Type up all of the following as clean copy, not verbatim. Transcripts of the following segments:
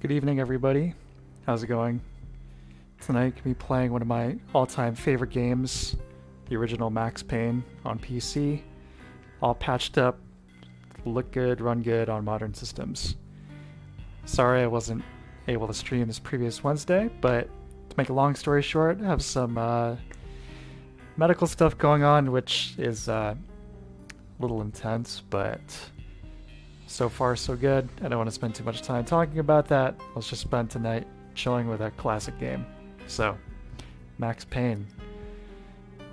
Good evening, everybody. How's it going? Tonight, I'll be playing one of my all-time favorite games, the original Max Payne on PC, all patched up, look good, run good on modern systems. Sorry I wasn't able to stream this previous Wednesday, but to make a long story short, I have some medical stuff going on, which is a little intense, but so far so good. I don't want to spend too much time talking about that. Let's just spend tonight chilling with a classic game. So, Max Payne.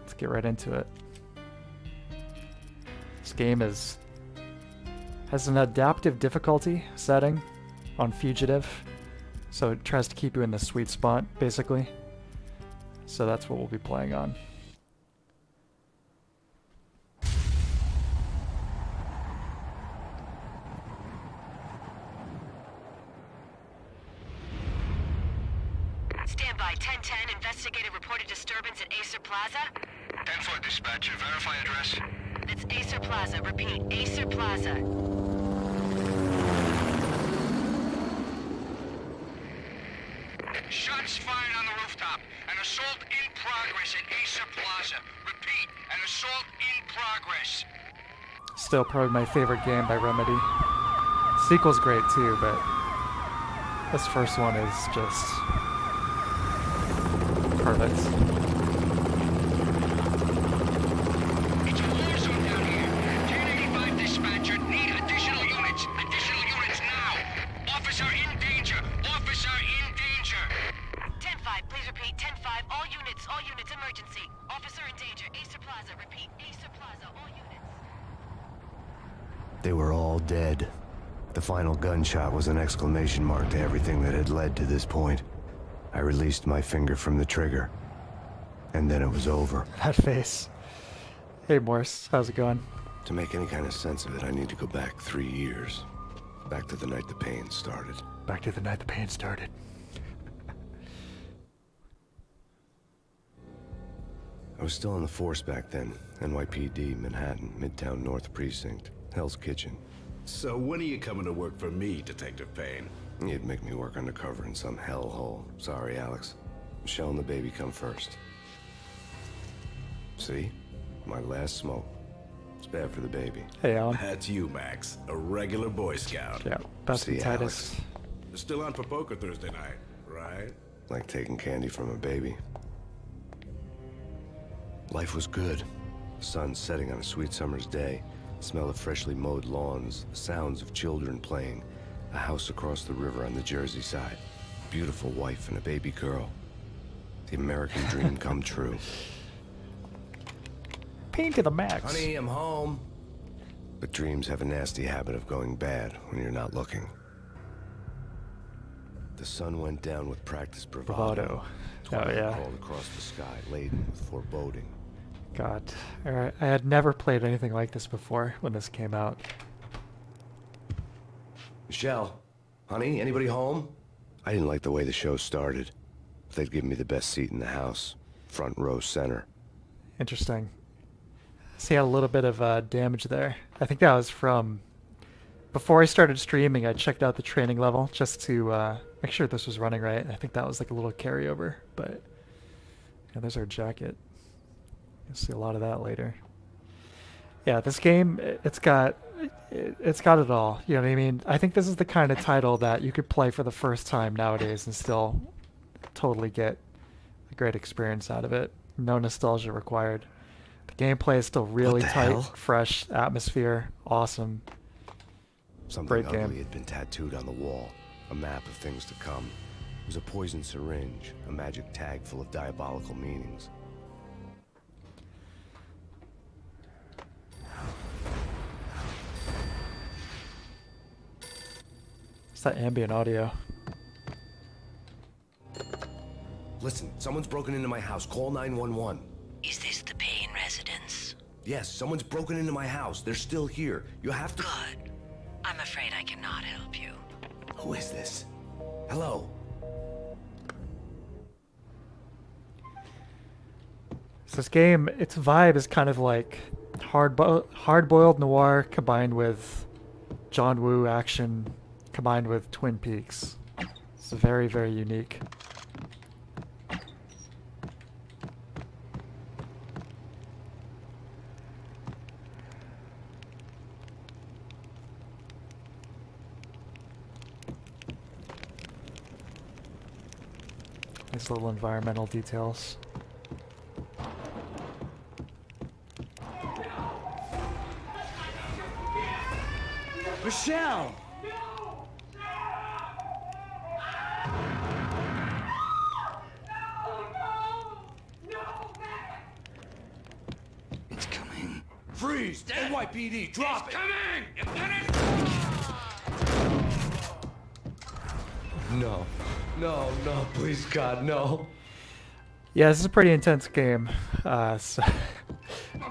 Let's get right into it. This game has an adaptive difficulty setting on Fugitive, so it tries to keep you in the sweet spot, basically. So that's what we'll be playing on. Stand by. 1010. Investigated reported disturbance at Acer Plaza. 10-4 dispatcher. Verify address. That's Acer Plaza. Repeat. Acer Plaza. Shots fired on the rooftop. An assault in progress at Acer Plaza. Repeat. An assault in progress. Still probably my favorite game by Remedy. Sequel's great too, but this first one is just perfect. It's a war zone down here. 1085 dispatcher. Need additional units. Additional units now. Officer in danger. Officer in danger. 10-5. Please repeat. 10-5. All units, emergency. Officer in danger. Acer Plaza. Repeat. Acer Plaza. All units. They were all dead. The final gunshot was an exclamation mark to everything that had led to this point. I released my finger from the trigger, and then it was over. That face. Hey Morse, how's it going? To make any kind of sense of it, I need to go back 3 years. Back to the night the pain started. Back to the night the pain started. I was still on the force back then. NYPD, Manhattan, Midtown North Precinct, Hell's Kitchen. So when are you coming to work for me, Detective Payne? You'd make me work undercover in some hellhole. Sorry, Alex. Michelle and the baby come first. See? My last smoke. It's bad for the baby. Hey Alan. That's you, Max. A regular Boy Scout. Yeah, best See, Titus. Alex. Still on for poker Thursday night, right? Like taking candy from a baby. Life was good. Sun setting on a sweet summer's day. Smell of freshly mowed lawns. The sounds of children playing. A house across the river on the Jersey side. Beautiful wife and a baby girl. The American dream come true. Pain to the max. Honey, I'm home. But dreams have a nasty habit of going bad when you're not looking. The sun went down with practiced bravado. Oh Twilight yeah. crawled across the sky, laden with foreboding. God. Alright, I had never played anything like this before when this came out. Michelle, honey, anybody home? I didn't like the way the show started. They'd given me the best seat in the house, front row center. Interesting. See, I had a little bit of damage there. I think that was from... Before I started streaming, I checked out the training level just to make sure this was running right. I think that was like a little carryover, but... Yeah, there's our jacket. You'll see a lot of that later. Yeah, this game, it's got it all. You know what I mean? I think this is the kind of title that you could play for the first time nowadays and still totally get a great experience out of it. No nostalgia required. The gameplay is still really the tight, hell? fresh atmosphere, awesome. Something Great ugly game. had been tattooed on the wall, a map of things to come. It was a poison syringe, a magic tag full of diabolical meanings. It's that ambient audio. Listen, someone's broken into my house. Call 911. Is this the Payne residence? Yes, someone's broken into my house. They're still here. You have to... Good. I'm afraid I cannot help you. Who is this? Hello? So this game, its vibe is kind of like hard-boiled noir combined with John Woo action combined with Twin Peaks. It's very, very unique. Nice little environmental details. Michelle! It's coming. Freeze! NYPD, drop it! Coming! No. No, no, please, God, no. Yeah, this is a pretty intense game. So I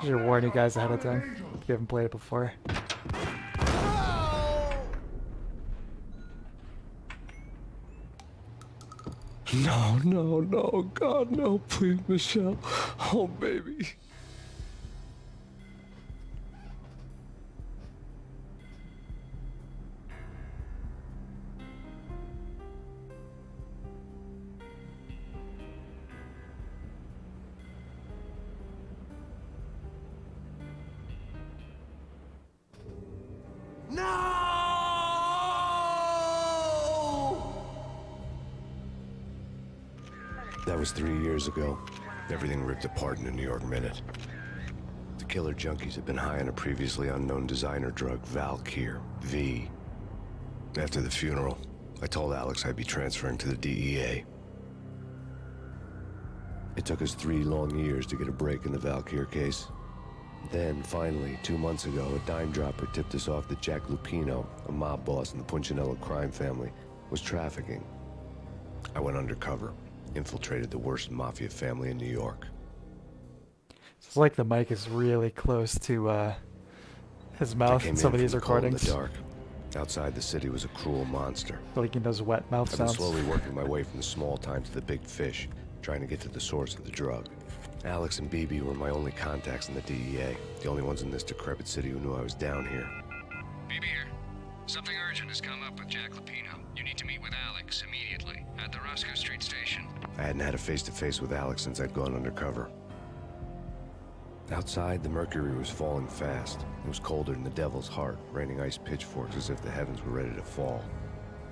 should warn you guys ahead of time if you haven't played it before. No, no, no, God, no, please, Michelle. Oh, baby. That was 3 years ago. Everything ripped apart in a New York minute. The killer junkies had been high on a previously unknown designer drug, Valkyr, V. After the funeral, I told Alex I'd be transferring to the DEA. It took us 3 long years to get a break in the Valkyr case. Then, finally, 2 months ago, a dime dropper tipped us off that Jack Lupino, a mob boss in the Punchinello crime family, was trafficking. I went undercover, infiltrated the worst mafia family in New York. It's like the mic is really close to his mouth in some of these recordings. In the dark. Outside the city was a cruel monster. Making those wet mouth I've been sounds. slowly working my way from the small time to the big fish, trying to get to the source of the drug. Alex and BB were my only contacts in the DEA, the only ones in this decrepit city who knew I was down here. BB here. Something urgent has come up with Jack Lupino. You need to meet with Alex immediately at the Roscoe Street station. I hadn't had a face-to-face with Alex since I'd gone undercover. Outside, the mercury was falling fast. It was colder than the devil's heart, raining ice pitchforks as if the heavens were ready to fall.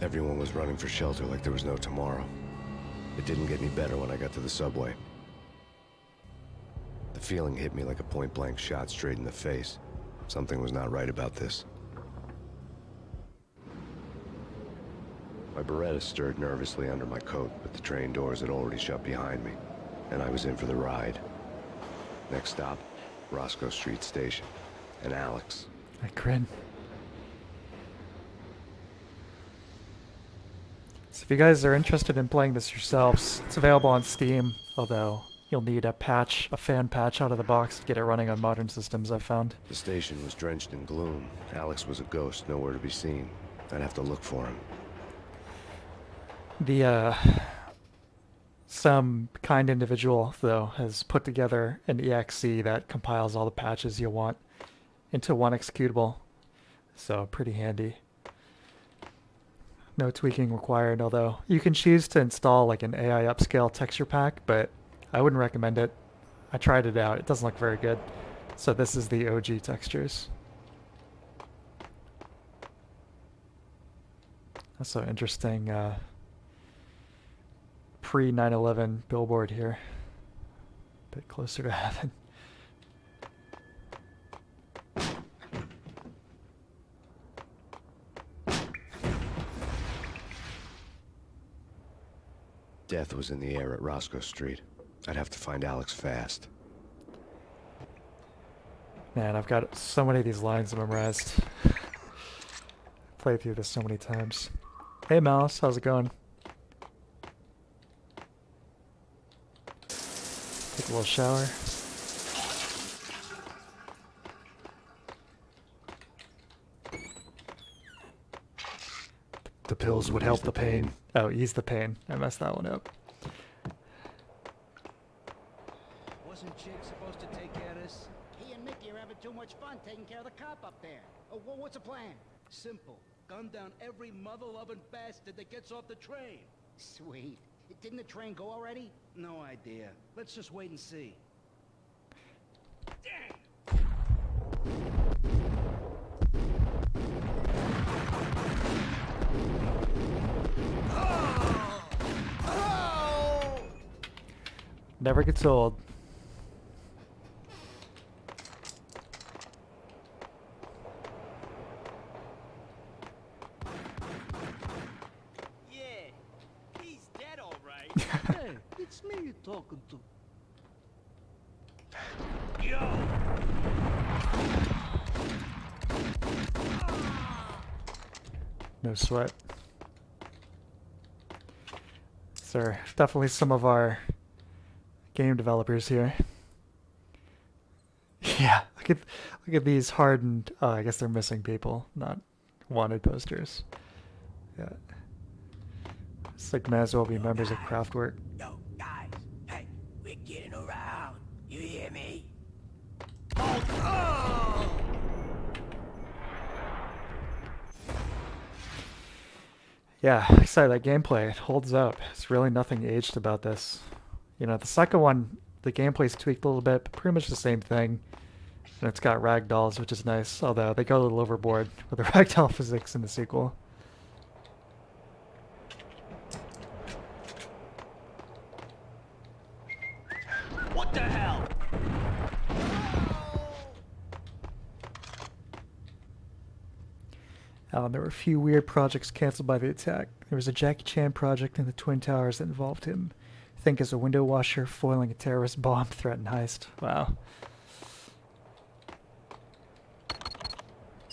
Everyone was running for shelter like there was no tomorrow. It didn't get any better when I got to the subway. The feeling hit me like a point-blank shot straight in the face. Something was not right about this. My Beretta stirred nervously under my coat, but the train doors had already shut behind me, and I was in for the ride. Next stop, Roscoe Street Station, and Alex. I grin. So if you guys are interested in playing this yourselves, it's available on Steam, although you'll need a patch, a fan patch out of the box to get it running on modern systems, I've found. The station was drenched in gloom. Alex was a ghost, nowhere to be seen. I'd have to look for him. Some kind individual, though, has put together an exe that compiles all the patches you'll want into one executable. So, pretty handy. No tweaking required, although you can choose to install like an AI upscale texture pack, but I wouldn't recommend it. I tried it out. It doesn't look very good. So this is the OG textures. That's so interesting. Pre-9/11 billboard here. A bit closer to heaven. Death was in the air at Roscoe Street. I'd have to find Alex fast. Man, I've got so many of these lines memorized. Played through this so many times. Hey Mouse, how's it going? Take a little shower. The pills would help the pain. Oh, ease the pain. I messed that one up. Wasn't Jake supposed to take care of this? He and Mickey are having too much fun taking care of the cop up there. Oh, what's the plan? Simple. gun down every mother-loving bastard that gets off the train. Sweet. Didn't the train go already? No idea. Let's just wait and see. Never gets old. Yeah, he's dead, all right. Hey, it's me you're talking to. Yo! No sweat. Sir, definitely some of our game developers here. Yeah, look at these hardened. Oh, I guess they're missing people, not wanted posters. Yeah, it's like might as well be members of Kraftwerk. Yo, guys. Hey, we're getting around. You hear me? Yeah, excited. That gameplay, it holds up. It's really nothing aged about this. You know, the second one, the gameplay's tweaked a little bit, but pretty much the same thing. And it's got ragdolls, which is nice, although they go a little overboard with the ragdoll physics in the sequel. What the hell? There were a few weird projects canceled by the attack. There was a Jackie Chan project in the Twin Towers that involved him. Think as a window washer foiling a terrorist bomb threat and heist. Wow.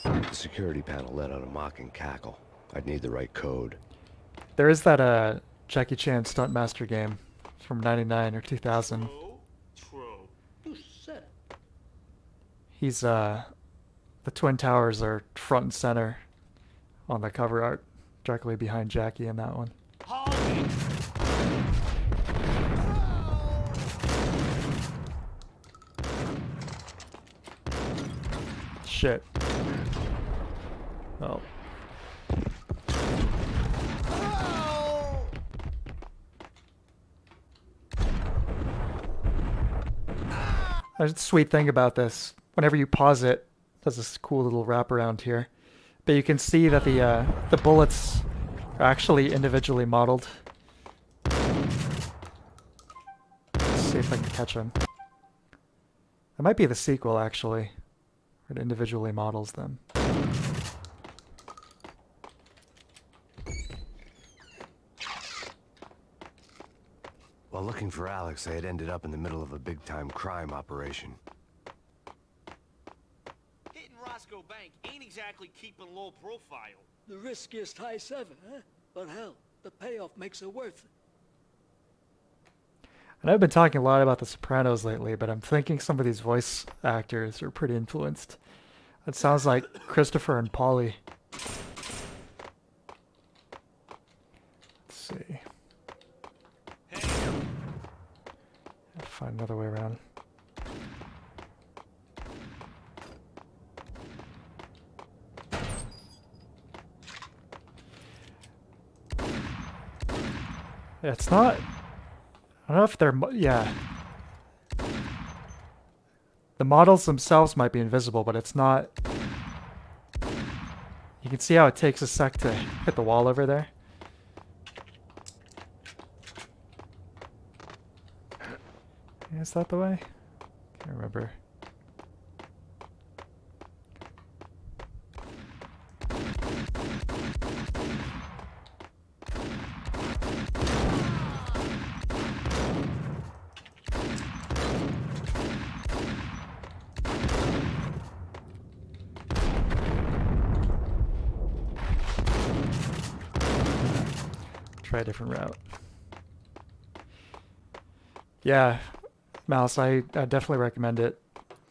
The security panel let out a mocking cackle. I'd need the right code. There is that Jackie Chan Stuntmaster game from 99 or 2000. True. You said it. He's the Twin Towers are front and center on the cover art, directly behind Jackie in that one. Shit. Oh. There's a sweet thing about this. Whenever you pause it, it does this cool little wraparound here. But you can see that the bullets are actually individually modeled. Let's see if I can catch them. That might be the sequel, actually. Where it individually models them. While looking for Alex, I had ended up in the middle of a big-time crime operation. Hitting Roscoe Bank ain't exactly keeping low profile. The riskiest heist ever, huh? But hell, the payoff makes it worth it. And I've been talking a lot about The Sopranos lately, but I'm thinking some of these voice actors are pretty influenced. It sounds like Christopher and Paulie. Let's see. Find another way around. Yeah, it's not. I don't know if they're. Yeah. The models themselves might be invisible, but it's not. You can see how it takes a sec to hit the wall over there. Is that the way? Can't remember. Try a different route. Yeah. Mouse, I definitely recommend it.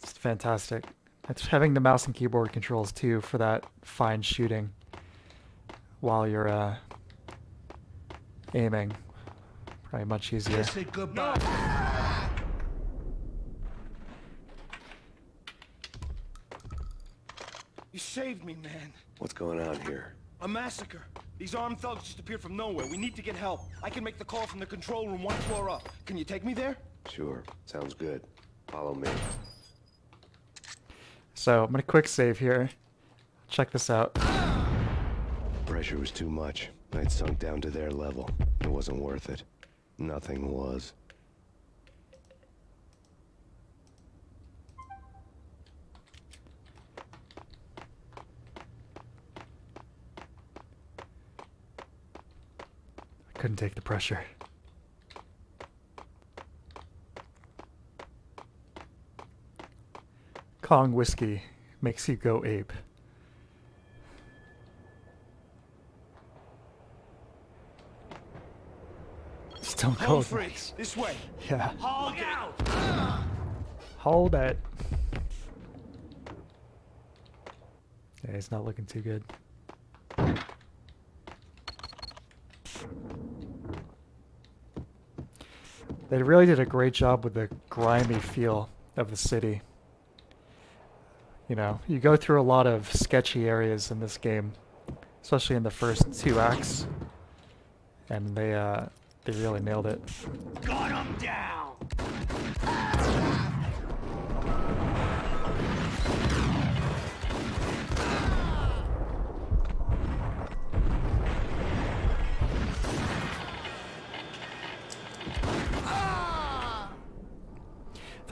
It's fantastic. It's having the mouse and keyboard controls too for that fine shooting while you're aiming. Probably much easier. Say goodbye. You saved me, man. What's going on here? A massacre. These armed thugs just appeared from nowhere. We need to get help. I can make the call from the control room 1 floor up. Can you take me there? Sure, sounds good. Follow me. So I'm gonna quick save here. Check this out. Pressure was too much. I'd sunk down to their level. It wasn't worth it. Nothing was. I couldn't take the pressure. Kong whiskey makes you go ape. Stone Hold Cold. free. This way. Yeah. Hold out. Hold it. Yeah, he's not looking too good. They really did a great job with the grimy feel of the city. You know, you go through a lot of sketchy areas in this game, especially in the first 2 acts, and they really nailed it. Got him down!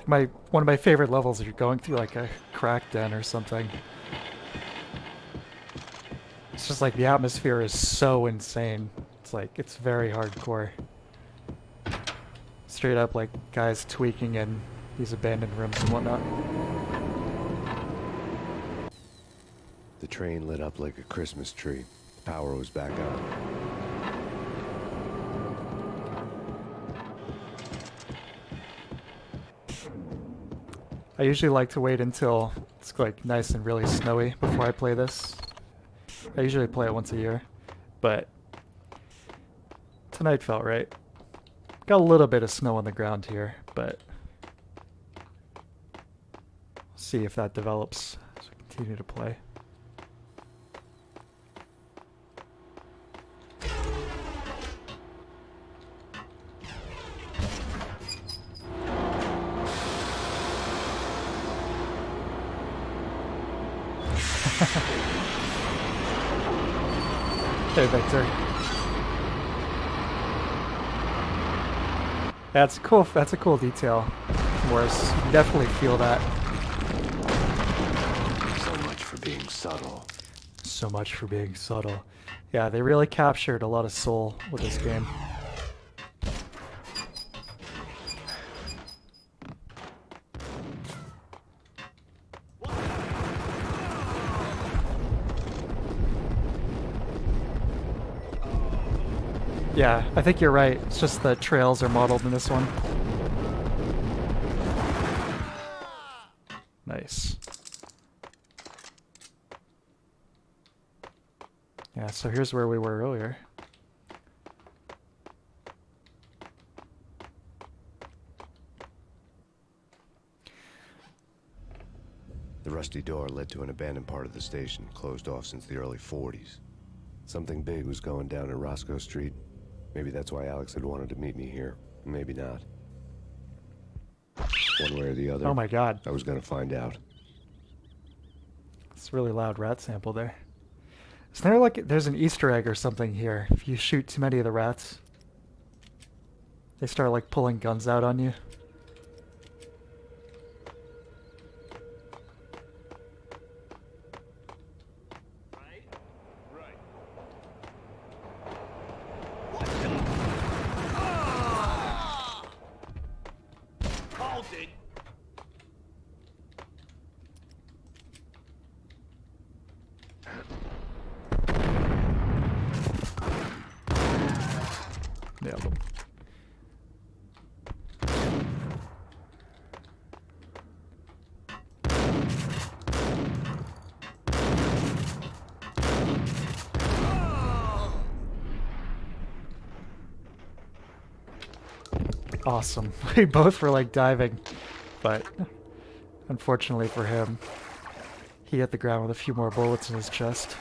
One of my favorite levels is you're going through like a crack den or something. It's just like the atmosphere is so insane. It's like, it's very hardcore. Straight up like guys tweaking in these abandoned rooms and whatnot. The train lit up like a Christmas tree. Power was back on. I usually like to wait until it's like nice and really snowy before I play this. I usually play it once a year, but tonight felt right. Got a little bit of snow on the ground here, but see if that develops as we continue to play. Hey, Victor. That's cool. That's a cool detail, Morris. You definitely feel that. So much for being subtle. So much for being subtle. Yeah, they really captured a lot of soul with this game. Yeah, I think you're right. It's just the trails are modeled in this one. Nice. Yeah, so here's where we were earlier. The rusty door led to an abandoned part of the station, closed off since the early 40s. Something big was going down at Roscoe Street. Maybe that's why Alex had wanted to meet me here. Maybe not. One way or the other. Oh my god. I was gonna find out. It's a really loud rat sample there. Isn't there like, there's an Easter egg or something here. If you shoot too many of the rats, they start like pulling guns out on you. Hold it. Nailed them. Awesome. We both were like diving, but unfortunately for him, he hit the ground with a few more bullets in his chest.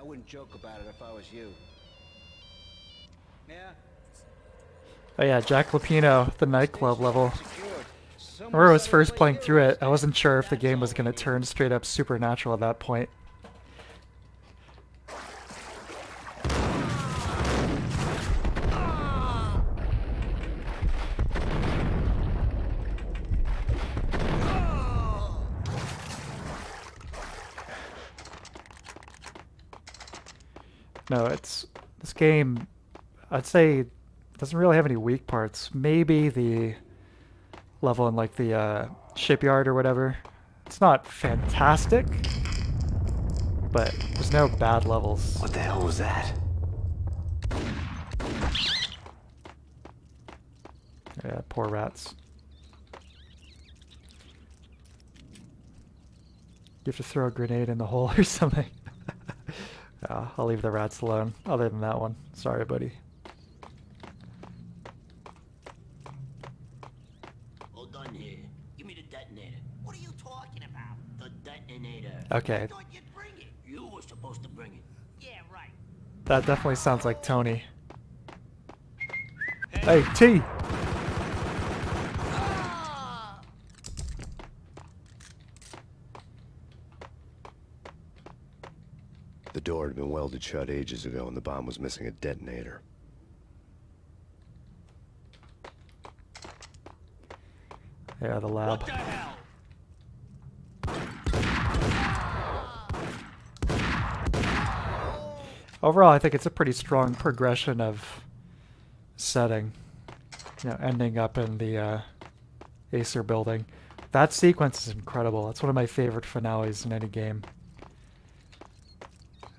wouldn't joke about it if I was you. Yeah? Oh yeah, Jack Lapino, the nightclub level. Secured. I remember I was first playing through it, I wasn't sure if the game was going to turn straight up supernatural at that point. No, it's this game, I'd say, doesn't really have any weak parts. Maybe the level in like the shipyard or whatever. It's not fantastic, but there's no bad levels. What the hell was that? Yeah, poor rats. You have to throw a grenade in the hole or something. I'll leave the rats alone, other than that one. Sorry, buddy. All done here. Give me the detonator. What are you talking about? The detonator. Okay. I thought you'd bring it. You were supposed to bring it. Yeah, right. That definitely sounds like Tony. Hey, T! The door had been welded shut ages ago and the bomb was missing a detonator. Yeah, the lab. What the hell? Overall, I think it's a pretty strong progression of setting. You know, ending up in the Acer building. That sequence is incredible. It's one of my favorite finales in any game.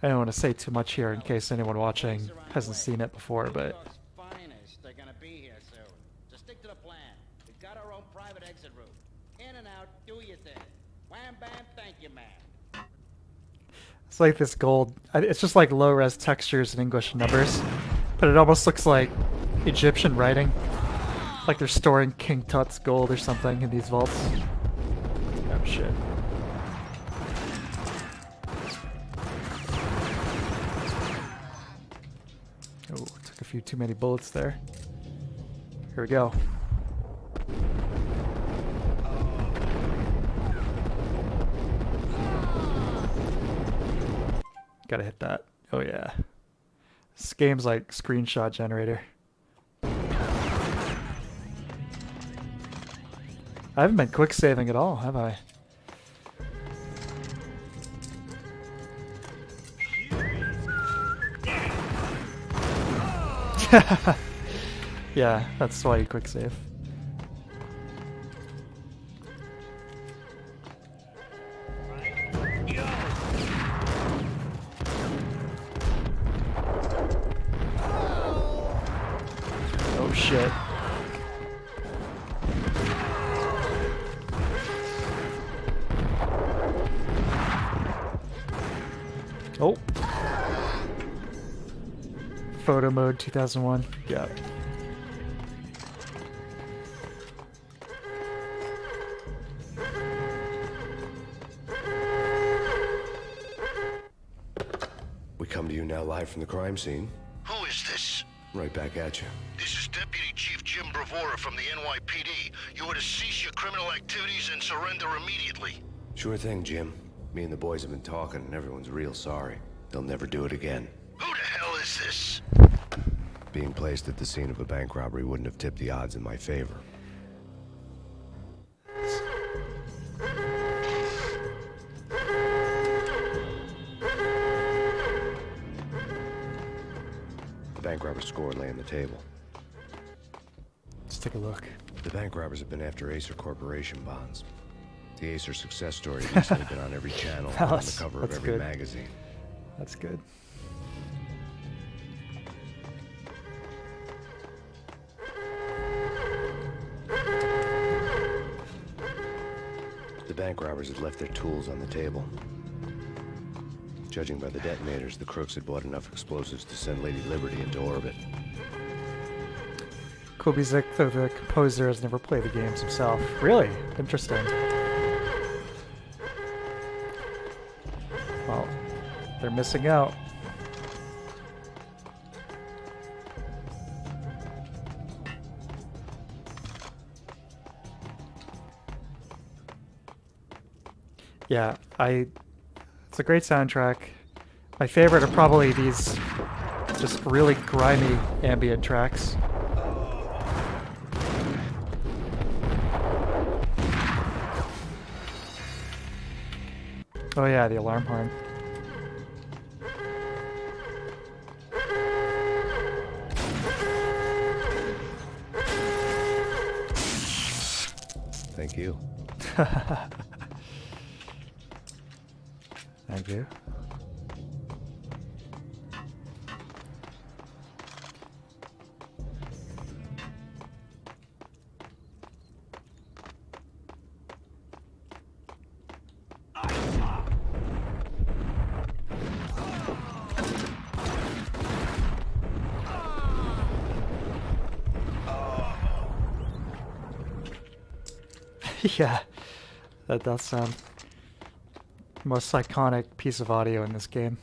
I don't want to say too much here in case anyone watching hasn't seen it before, but Finest, they're gonna be here soon. So stick to the plan. We've got our own private exit route. In and out, do your thing. Wham bam, thank you, man. it's like this gold. It's just like low-res textures and English numbers, but it almost looks like Egyptian writing. Like they're storing King Tut's gold or something in these vaults. Oh shit. Oh, took a few too many bullets there. Here we go. Gotta hit that. Oh yeah. This game's like screenshot generator. I haven't been quick saving at all, have I? Yeah, that's why you quick save. Oh shit. Oh. Photo mode 2001. Yeah. We come to you now live from the crime scene. Who is this? Right back at you. This is Deputy Chief Jim Bravura from the NYPD. You are to cease your criminal activities and surrender immediately. Sure thing, Jim. Me and the boys have been talking and everyone's real sorry. They'll never do it again. Who the hell is this? Being placed at the scene of a bank robbery wouldn't have tipped the odds in my favor. The bank robber's score lay on the table. Let's take a look. The bank robbers have been after Acer Corporation bonds. The Acer success story has recently been on every channel and on the cover of every magazine. That's good. The bank robbers had left their tools on the table. Judging by the detonators, the crooks had bought enough explosives to send Lady Liberty into orbit. Kubizik, the composer, has never played the games himself. Really? Interesting. Well, they're missing out. Yeah, it's a great soundtrack. My favorite are probably these just really grimy ambient tracks. Oh yeah, the alarm horn. Thank you. Thank you. Yeah, that does sound the most iconic piece of audio in this game.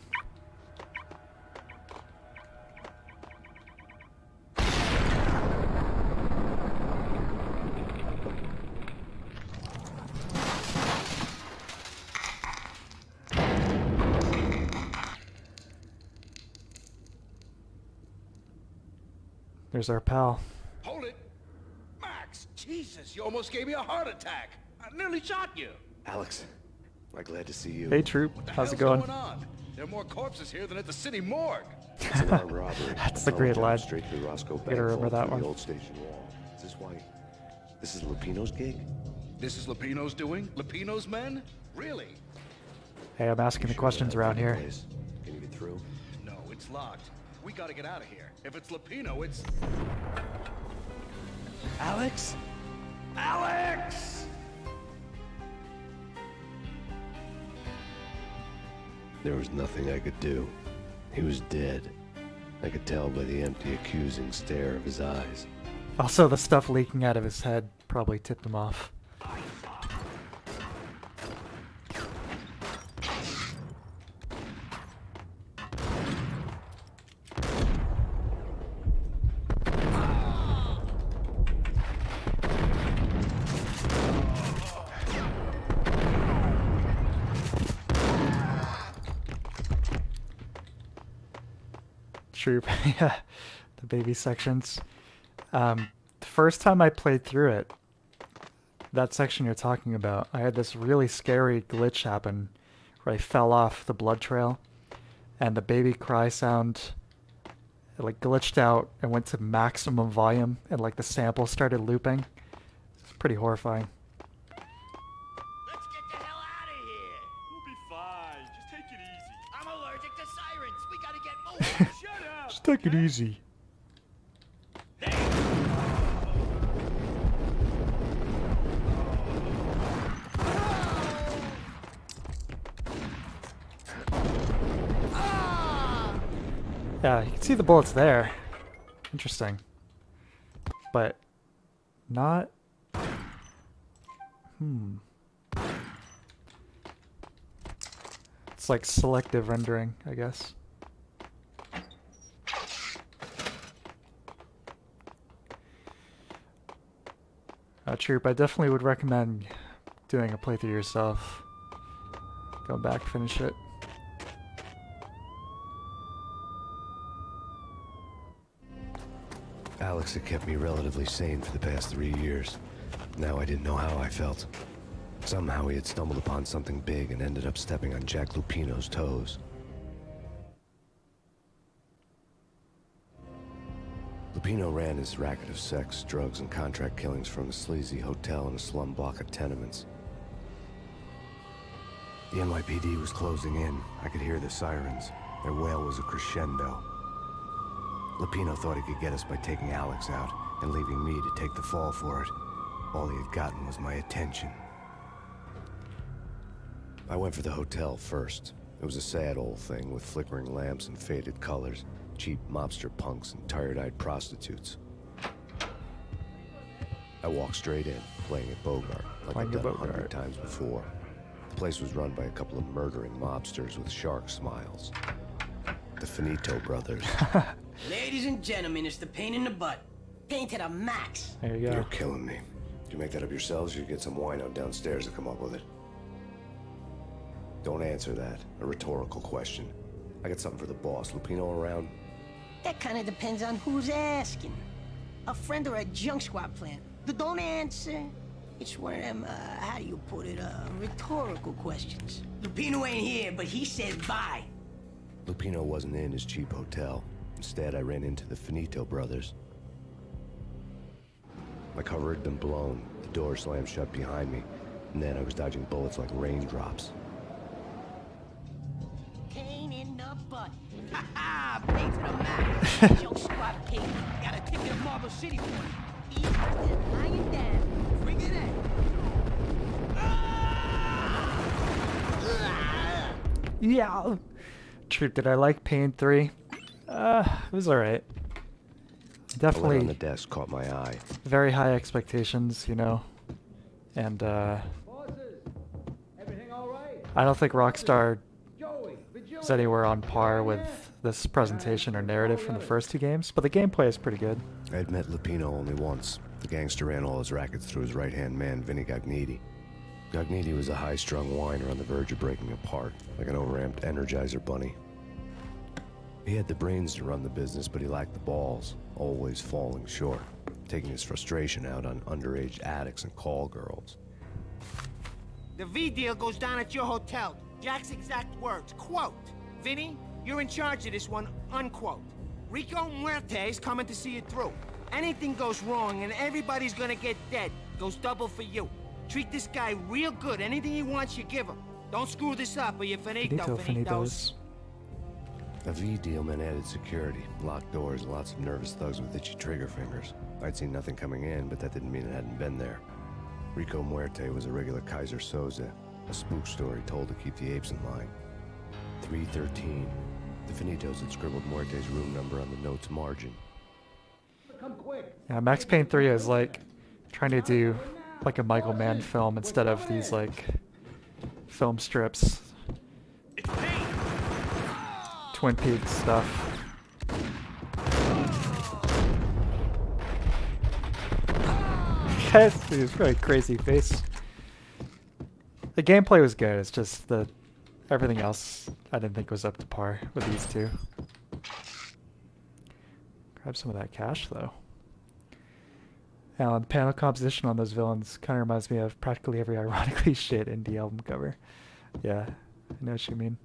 There's our pal. Hold it! Max! Jesus, you almost gave me a heart attack! I nearly shot you! Alex, I'm glad to see you. Hey Troop, What the how's hell's it going? on? There are more corpses here than at the city morgue! It's an armed robbery. That's the great line. Straight to the Roscoe Gotta remember Bank that through one. the old station wall. Is this why? This is Lupino's gig? This is Lupino's doing? Lupino's men? Really? Hey, I'm asking the questions around here. Place? Can you get through? No, it's locked. We gotta get out of here. If it's Lupino, it's... Alex? Alex! There was nothing I could do. He was dead. I could tell by the empty, accusing stare of his eyes. Also, the stuff leaking out of his head probably tipped him off. Troop, yeah, the baby sections. The first time I played through it, that section you're talking about, I had this really scary glitch happen where I fell off the blood trail and the baby cry sound like glitched out and went to maximum volume and like the sample started looping. It's pretty horrifying. Let's get the hell out of here! We'll be fine. Just take it easy. I'm allergic to sirens! We gotta get moving! Shut up! Just take it easy. Yeah, you can see the bullets there. Interesting. But not... It's like selective rendering, I guess. Troop, I definitely would recommend doing a playthrough yourself. Go back, finish it. Alex had kept me relatively sane for the past 3 years. Now I didn't know how I felt. Somehow he had stumbled upon something big and ended up stepping on Jack Lupino's toes. Lupino ran his racket of sex, drugs, and contract killings from a sleazy hotel in a slum block of tenements. The NYPD was closing in. I could hear the sirens. Their wail was a crescendo. Lupino thought he could get us by taking Alex out and leaving me to take the fall for it. All he had gotten was my attention. I went for the hotel first. It was a sad old thing with flickering lamps and faded colors, cheap mobster punks and tired-eyed prostitutes. I walked straight in, playing at Bogart, like I'd done 100 times before. The place was run by a couple of murdering mobsters with shark smiles. The Finito brothers. Ladies and gentlemen, it's the pain in the butt. Pain to the max. There you go. You're killing me. Did you make that up yourselves, or you get some wino downstairs to come up with it? Don't answer that. A rhetorical question. I got something for the boss. Lupino around? That kind of depends on who's asking. A friend or a junk squad plan. Don't answer. It's one of them, how do you put it, rhetorical questions. Lupino ain't here, but he says bye. Lupino wasn't in his cheap hotel. Instead, I ran into the Finito brothers. My cover had been blown. The door slammed shut behind me. And then I was dodging bullets like raindrops. Pain in the butt. Ha ha! Pay to the max. Junk squad pig. Got a ticket to Marble City for you. Eat and lying down. Bring it in. Yeah. True. Did I like Payne 3? It was alright. The letter on the Definitely desk caught my eye. very high expectations, you know. And Everything all right? I don't think Rockstar Joey, is anywhere on par with this presentation or narrative from the first two games, but the gameplay is pretty good. I had met Lupino only once. The gangster ran all his rackets through his right-hand man, Vinny Gognitti. Gognitti was a high-strung whiner on the verge of breaking apart, like an overamped Energizer bunny. He had the brains to run the business, but he lacked the balls, always falling short, taking his frustration out on underage addicts and call girls. The V deal goes down at your hotel. Jack's exact words, quote, Vinny, you're in charge of this one, unquote. Rico Muerte's coming to see it through. Anything goes wrong and everybody's gonna get dead. Goes double for you. Treat this guy real good. Anything he wants, you give him. Don't screw this up or you're finito, finitos. A V deal meant added security, locked doors, and lots of nervous thugs with itchy trigger fingers. I'd seen nothing coming in, but that didn't mean it hadn't been there. Rico Muerte was a regular Kaiser Soze, a spook story told to keep the apes in line. 313. The Finitos had scribbled Muerte's room number on the note's margin. Come quick. Yeah, Max Payne 3 is like trying to do like a Michael Mann film instead of these like film strips. Twin Peaks stuff. Yes, it's really crazy face. The gameplay was good, it's just the everything else I didn't think was up to par with these two. Grab some of that cash though. Now, the panel composition on those villains kind of reminds me of practically every ironically shit indie album cover. Yeah, I know what you mean.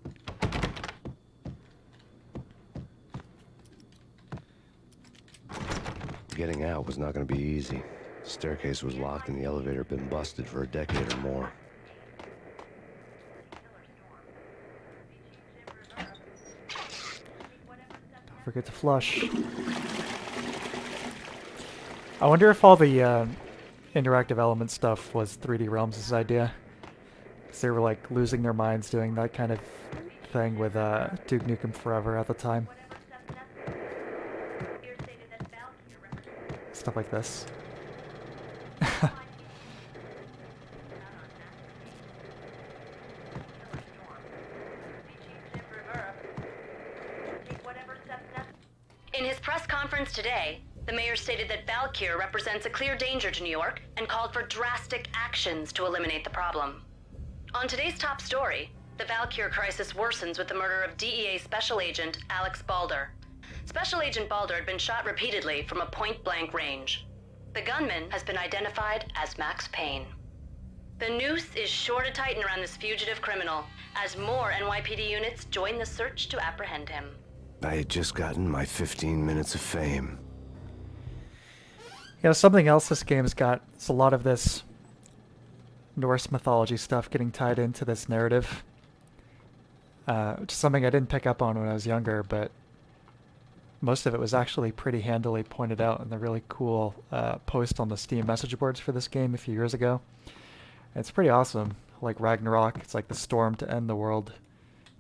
Getting out was not going to be easy. The staircase was locked and the elevator had been busted for a decade or more. Don't forget to flush. I wonder if all the interactive element stuff was 3D Realms' idea. Because they were like losing their minds doing that kind of thing with Duke Nukem Forever at the time. Stuff like this. In his press conference today, the mayor stated that Valkyr represents a clear danger to New York and called for drastic actions to eliminate the problem. On today's top story, the Valkyr crisis worsens with the murder of DEA Special Agent Alex Balder. Special Agent Balder had been shot repeatedly from a point-blank range. The gunman has been identified as Max Payne. The noose is sure to tighten around this fugitive criminal as more NYPD units join the search to apprehend him. I had just gotten my 15 minutes of fame. You know, something else this game's got is a lot of this Norse mythology stuff getting tied into this narrative. Which is something I didn't pick up on when I was younger, but most of it was actually pretty handily pointed out in the really cool post on the Steam message boards for this game a few years ago. And it's pretty awesome. Like Ragnarok, it's like the storm to end the world.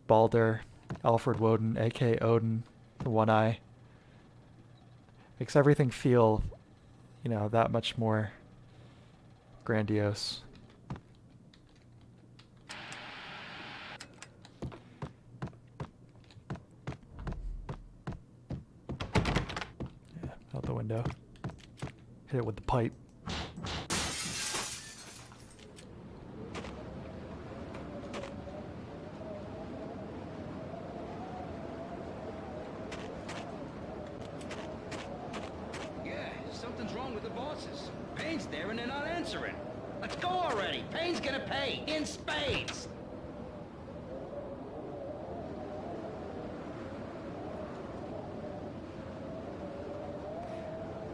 Balder, Alfred Woden, aka Odin, the One Eye. Makes everything feel, you know, that much more grandiose. Yeah, out the window. Hit it with the pipe. responses. Payne's there and they're not answering. Let's go already. Payne's gonna pay in spades.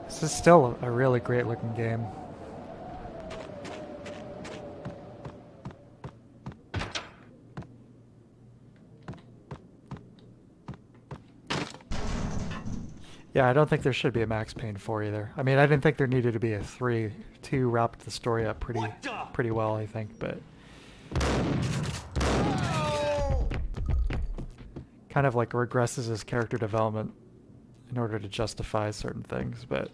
This is still a really great looking game. Yeah, I don't think there should be a Max Payne 4 either. I mean, I didn't think there needed to be a 3. 2 wrapped the story up pretty well, I think, but kind of like regresses his character development in order to justify certain things, but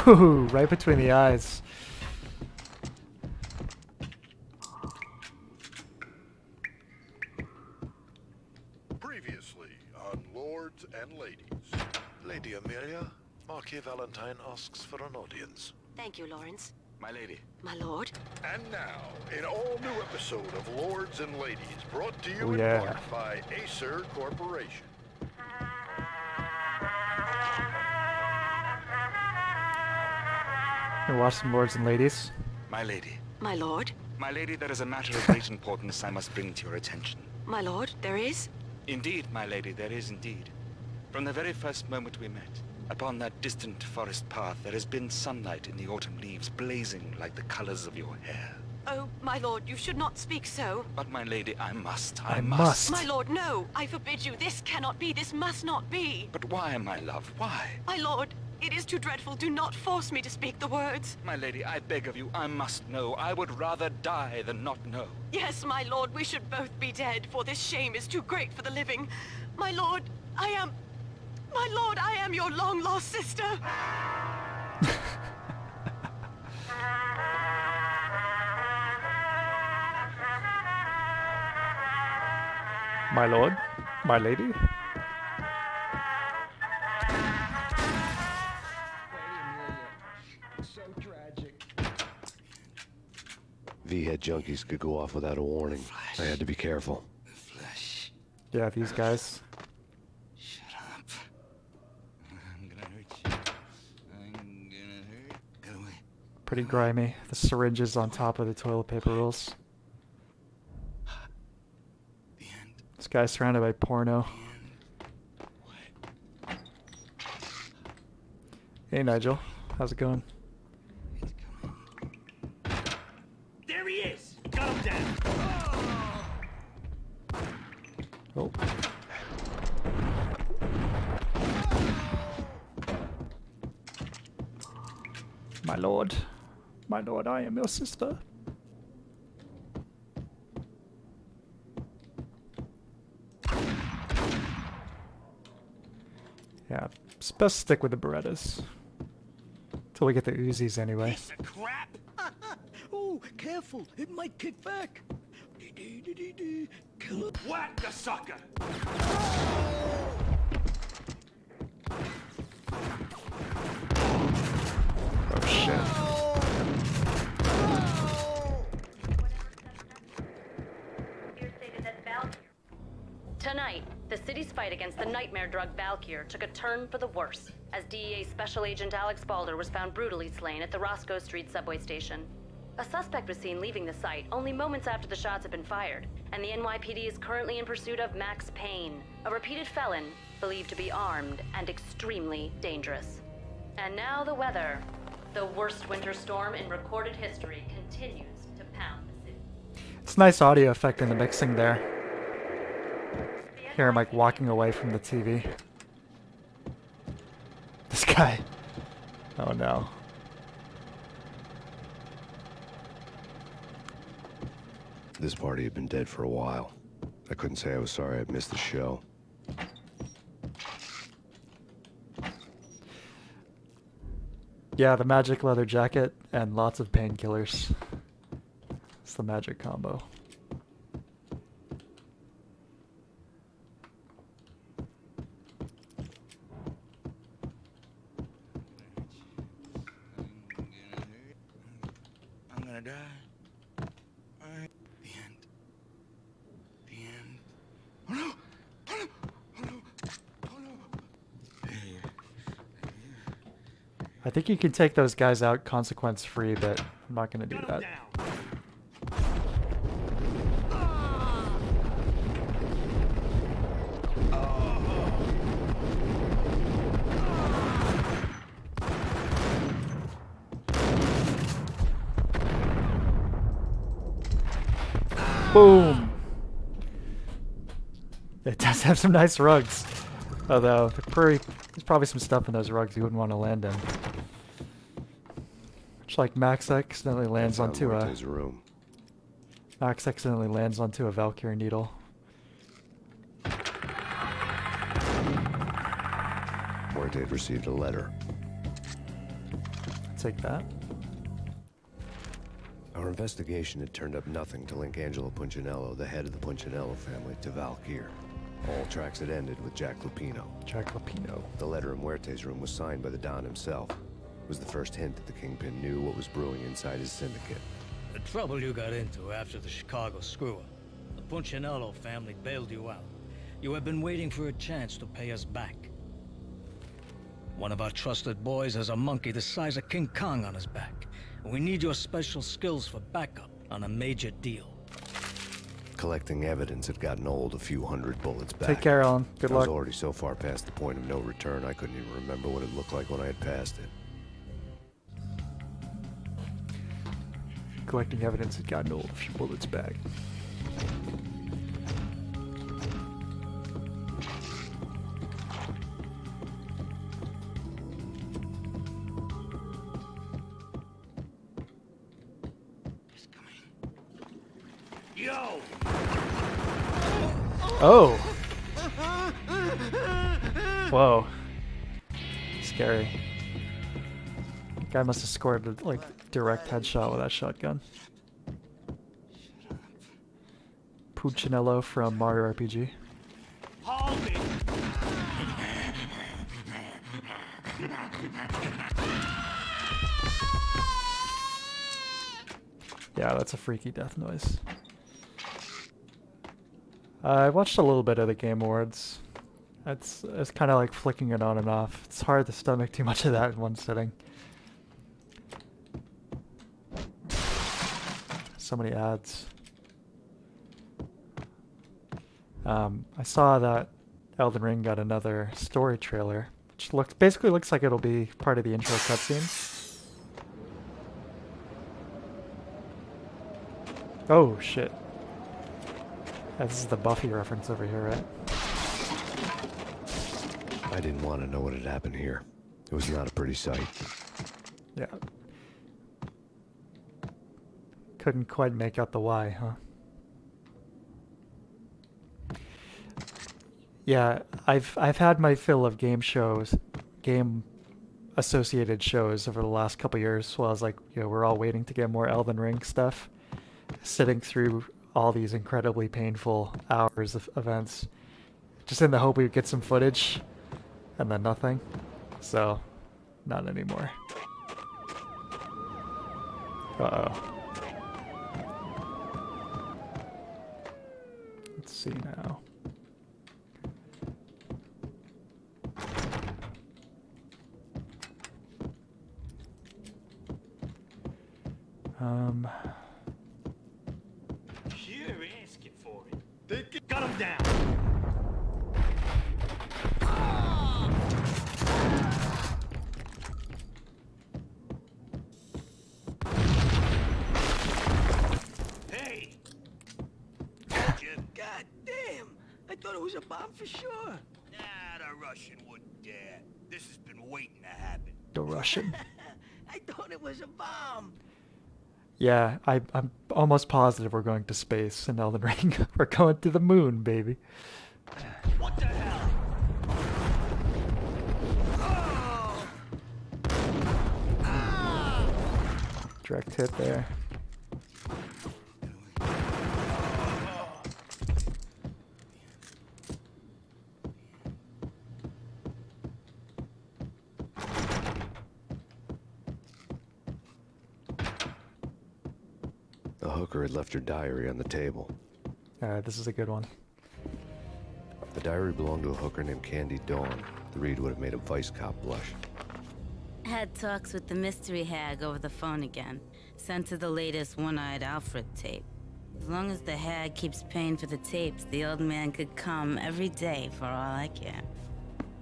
ooh, right between the eyes. Previously on Lords and Ladies. Lady Amelia, Marquis Valentine asks for an audience. Thank you, Lawrence. My lady. My lord. And now, an all-new episode of Lords and Ladies, brought to you Oh, in yeah. part by Acer Corporation. And watch some Lords and Ladies. My lady. My lord. My lady, there is a matter of great importance I must bring to your attention. My lord, there is? Indeed, my lady, there is indeed. From the very first moment we met, upon that distant forest path, there has been sunlight in the autumn leaves blazing like the colors of your hair. Oh, my lord, you should not speak so. But my lady, I must. I must. My lord, no. I forbid you. This cannot be. This must not be. But why, my love, why? My lord, it is too dreadful. Do not force me to speak the words. My lady, I beg of you, I must know. I would rather die than not know. Yes, my lord, we should both be dead, for this shame is too great for the living. My lord, I am your long-lost sister. My lord, my lady. So tragic. V-head junkies could go off without a warning. I had to be careful. Flesh. Yeah, these guys. Shut up. I'm gonna hurt you. I'm gonna hurt. Get away. Pretty grimy. The syringes on top of the toilet paper rolls. The end. This guy's surrounded by porno. What? Hey Nigel, how's it going? It's coming. There he is! Got him down! Oh. My lord, I am your sister. Yeah, it's best to stick with the Berettas. Till we get the Uzis anyway. Piece of crap! Oh, careful. It might kick back. Kill it. Whack the sucker! Oh shit. Tonight, the city's fight against the nightmare drug Valkyr took a turn for the worse, as DEA Special Agent Alex Balder was found brutally slain at the Roscoe Street subway station. A suspect was seen leaving the site only moments after the shots had been fired, and the NYPD is currently in pursuit of Max Payne, a repeated felon believed to be armed and extremely dangerous. And now the weather. The worst winter storm in recorded history continues to pound the city. It's a nice audio effect in the mixing there. Hear him like walking away from the TV. This guy. Oh no. This party had been dead for a while. I couldn't say I was sorry I'd missed the show. Yeah, the magic leather jacket and lots of painkillers. It's the magic combo. I'm gonna die. The end. The end. Oh no! Oh no! Oh no! Oh no! I think you can take those guys out consequence free, but I'm not gonna do that. Boom! It does have some nice rugs. Although, there's probably some stuff in those rugs you wouldn't want to land in. Which, like, Max accidentally lands onto a... room. Max accidentally lands onto a Valkyrie needle. Muerte had received a letter. Take that. Our investigation had turned up nothing to link Angelo Punchinello, the head of the Punchinello family, to Valkyr. All tracks had ended with Jack Lupino. Jack Lupino. The letter in Muerte's room was signed by the Don himself. It was the first hint that the Kingpin knew what was brewing inside his syndicate. The trouble you got into after the Chicago screw-up. The Punchinello family bailed you out. You have been waiting for a chance to pay us back. One of our trusted boys has a monkey the size of King Kong on his back. We need your special skills for backup on a major deal. Collecting evidence had gotten old a few hundred bullets back. Take care, Alan. Good luck. I was already so far past the point of no return, I couldn't even remember what it looked like when I had passed it. Collecting evidence had gotten old a few bullets back. Yo! Oh! Whoa. Scary. Guy must have scored a, like, direct headshot with that shotgun. Punchinello from Mario RPG. Hold it! Yeah, that's a freaky death noise. I watched a little bit of the Game Awards. It's kind of like flicking it on and off. It's hard to stomach too much of that in one sitting. So many ads. I saw that Elden Ring got another story trailer, which basically looks like it'll be part of the intro cutscene. Oh shit. Yeah, this is the Buffy reference over here, right? I didn't want to know what had happened here. It was not a pretty sight. Yeah. Couldn't quite make out the why, huh? Yeah, I've had my fill of game associated shows over the last couple years. While I was like, you know, we're all waiting to get more Elden Ring stuff. Sitting through all these incredibly painful hours of events, just in the hope we would get some footage, and then nothing. So, not anymore. Uh-oh. Let's see now. You're asking for it. Got him down. Hey! God damn! I thought it was a bomb for sure. Nah, the Russian wouldn't dare. This has been waiting to happen. The Russian. I thought it was a bomb. Yeah, I'm almost positive we're going to space in Elden Ring. We're going to the moon, baby. What the hell? Direct hit there. The hooker had left her diary on the table. Alright, this is a good one. The diary belonged to a hooker named Candy Dawn. The read would have made a vice cop blush. Had talks with the mystery hag over the phone again. Sent to the latest One-Eyed Alfred tape. As long as the hag keeps paying for the tapes, the old man could come every day for all I care.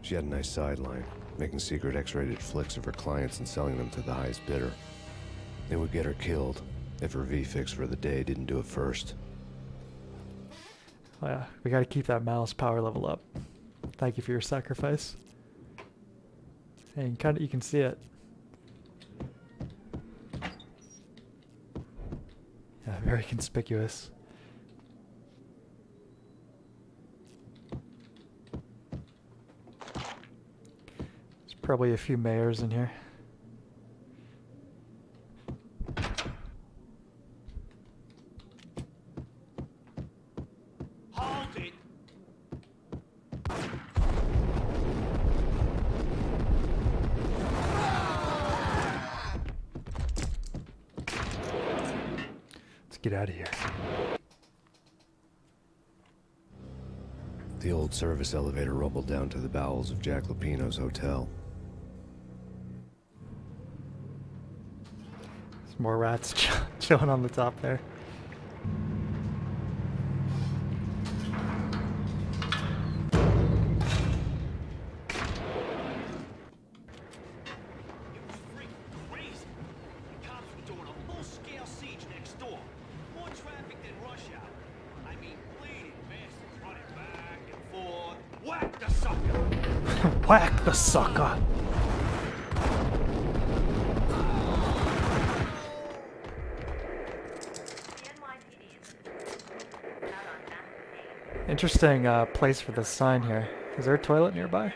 She had a nice sideline, making secret X-rated flicks of her clients and selling them to the highest bidder. It would get her killed if her V-fix for the day didn't do it first. Oh yeah, we gotta keep that mouse power level up. Thank you for your sacrifice. And you can see it. Yeah, very conspicuous. There's probably a few mayors in here. Hold it! Let's get out of here. The old service elevator rumbled down to the bowels of Jack Lupino's hotel. There's more rats chilling on the top there. Whack the sucker! Interesting place for this sign here. Is there a toilet nearby?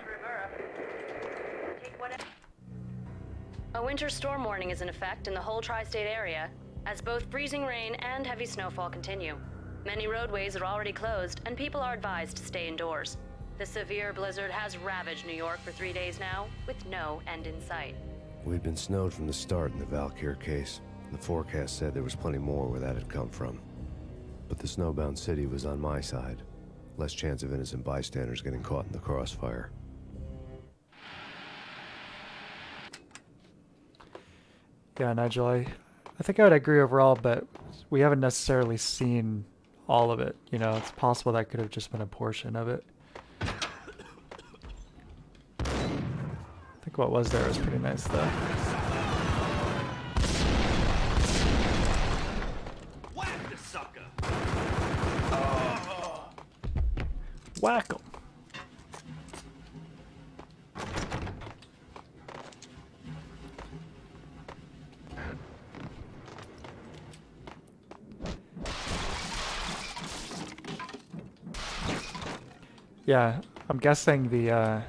A winter storm warning is in effect in the whole tri-state area, as both freezing rain and heavy snowfall continue. Many roadways are already closed, and people are advised to stay indoors. The severe blizzard has ravaged New York for 3 days now, with no end in sight. We'd been snowed from the start in the Valkyr case. The forecast said there was plenty more where that had come from. But the snowbound city was on my side. Less chance of innocent bystanders getting caught in the crossfire. Yeah, Nigel, I think I would agree overall, but we haven't necessarily seen all of it. You know, it's possible that could have just been a portion of it. I think what was there was pretty nice, though. Whack the sucker! Whack 'em! Yeah, I'm guessing the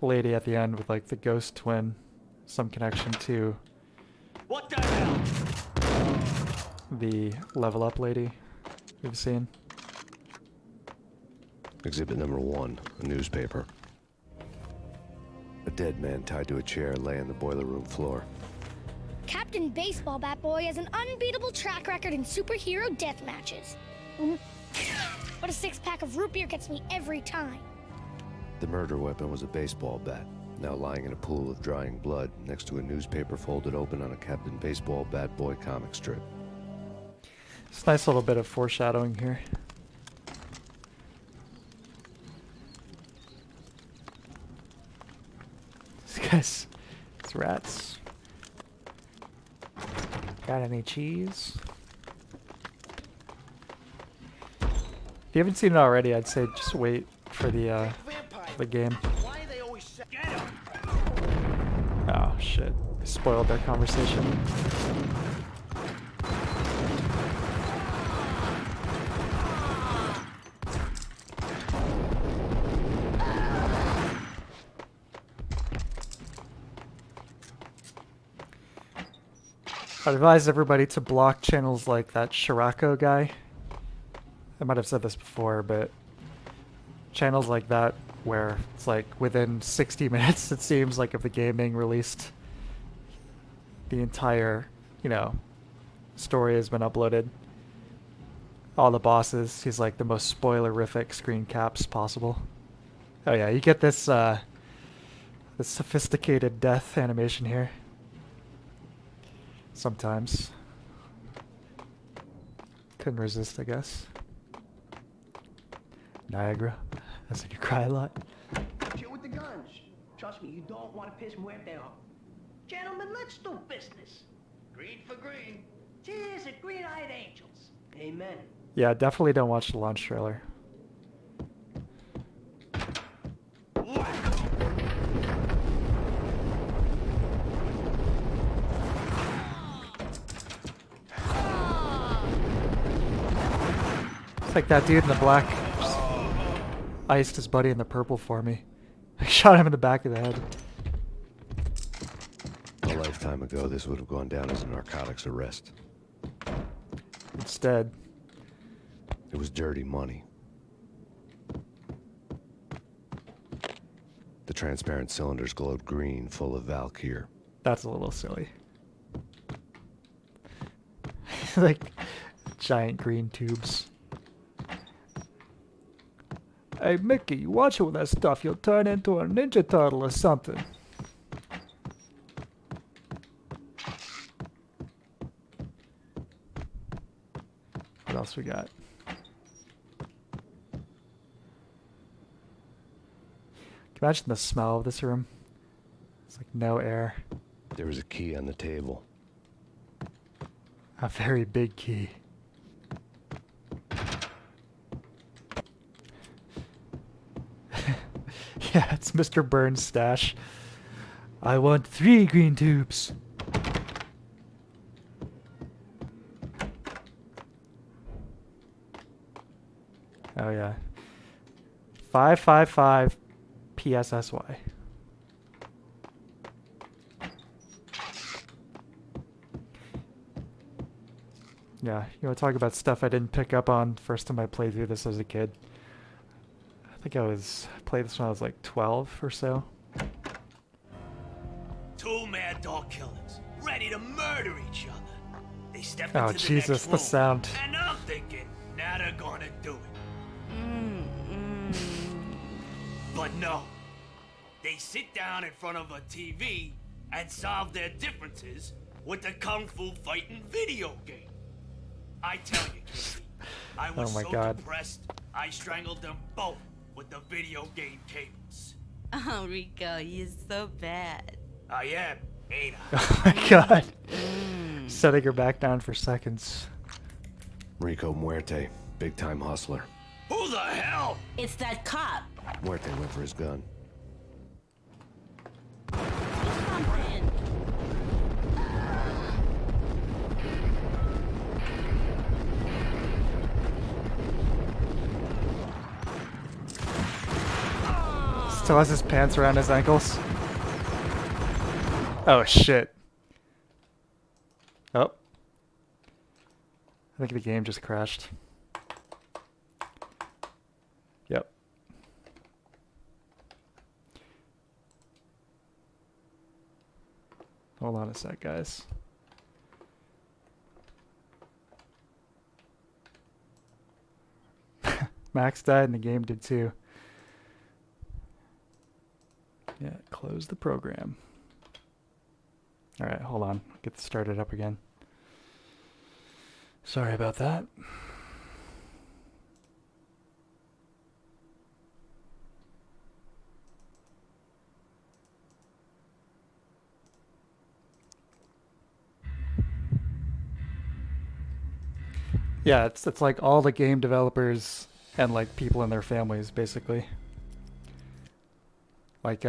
lady at the end with like the ghost twin, some connection to What the hell? the level up lady we've seen. Exhibit number 1, a newspaper. A dead man tied to a chair lay on the boiler room floor. Captain Baseball Bat Boy has an unbeatable track record in superhero death matches. But a 6-pack of root beer gets me every time. The murder weapon was a baseball bat, now lying in a pool of drying blood next to a newspaper folded open on a Captain Baseball Bat Boy comic strip. It's a nice little bit of foreshadowing here. These guys, it's rats. Got any cheese? If you haven't seen it already, I'd say just wait for the game. Why are they always get him? Oh shit! I spoiled their conversation. I'd advise everybody to block channels like that Shirako guy. I might have said this before, but channels like that where it's like within 60 minutes, it seems like, of the game being released, the entire, you know, story has been uploaded. All the bosses, he's like the most spoilerific screen caps possible. Oh yeah, you get this this sophisticated death animation here. Sometimes. Couldn't resist, I guess. Niagara. That's when you cry a lot. Chill with the guns. Trust me, you don't want to piss Muerte off. Gentlemen, let's do business. Green for green. Cheers at green-eyed angels. Amen. Yeah, definitely don't watch the launch trailer. It's like that dude in the black just iced his buddy in the purple for me. I shot him in the back of the head. A lifetime ago, this would have gone down as a narcotics arrest. Instead, it was dirty money. The transparent cylinders glowed green, full of Valkyr. That's a little silly. Like giant green tubes. Hey Mickey, you watch it with that stuff, you'll turn into a Ninja Turtle or something. What else we got? Can you imagine the smell of this room? It's like no air. There was a key on the table. A very big key. Yeah, it's Mr. Burns' stash. I want 3 green tubes. Oh yeah. 555 PSSY. Yeah, you want to talk about stuff I didn't pick up on first time I played through this as a kid. I think I played this when I was like 12 or so. 2 mad dog killers, ready to murder each other. They step Oh into Jesus, the the next room, sound. and I'm thinking, now they're gonna do it. But no, they sit down in front of a TV and solve their differences with the kung fu fighting video game. I tell you, Casey, I was Oh my so God. depressed, I strangled them both with the video game cables. Oh, Rico, you're so bad. I am, ain't I? Oh my God. Setting her back down for seconds. Rico Muerte, big-time hustler. Who the hell? It's that cop. Muerte went for his gun. Still has his pants around his ankles. Oh shit. Oh. I think the game just crashed. Yep. Hold on a sec, guys. Max died and the game did too. Yeah, close the program. Alright, hold on. Get this started up again. Sorry about that. Yeah, it's like all the game developers and like people in their families basically. Like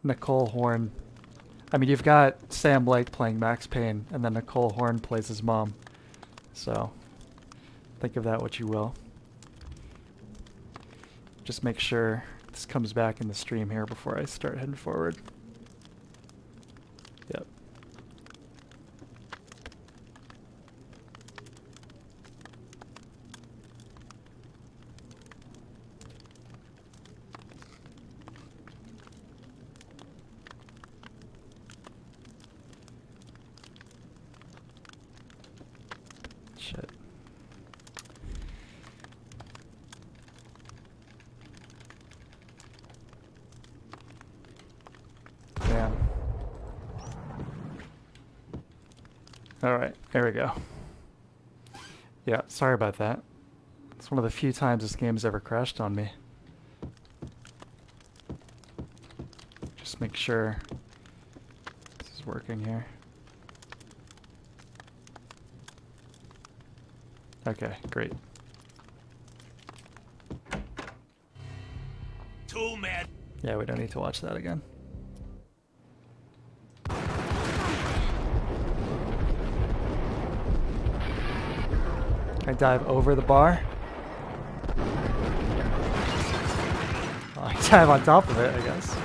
Nicole Horn. I mean, you've got Sam Lake playing Max Payne, and then Nicole Horn plays his mom. So, think of that what you will. Just make sure this comes back in the stream here before I start heading forward. Yep. Alright, there we go. Yeah, sorry about that. It's one of the few times this game's ever crashed on me. Just make sure this is working here. Okay, great. Too mad. Yeah, we don't need to watch that again. Can I dive over the bar? Oh, I dive on top of it, I guess.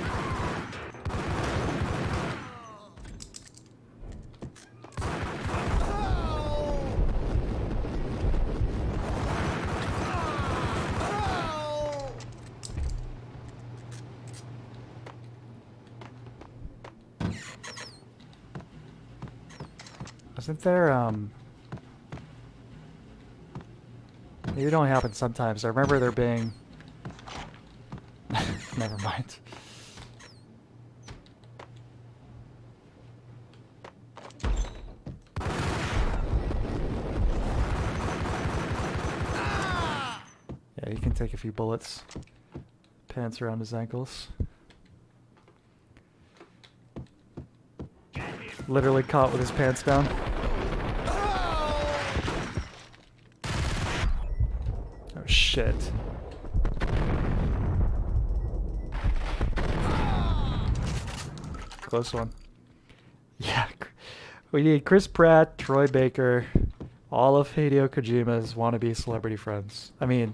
Wasn't there, maybe it only happens sometimes. I remember there being... Never mind. Yeah, he can take a few bullets. Pants around his ankles. Literally caught with his pants down. Oh shit. Close one. Yeah, we need Chris Pratt, Troy Baker, all of Hideo Kojima's wannabe celebrity friends. I mean,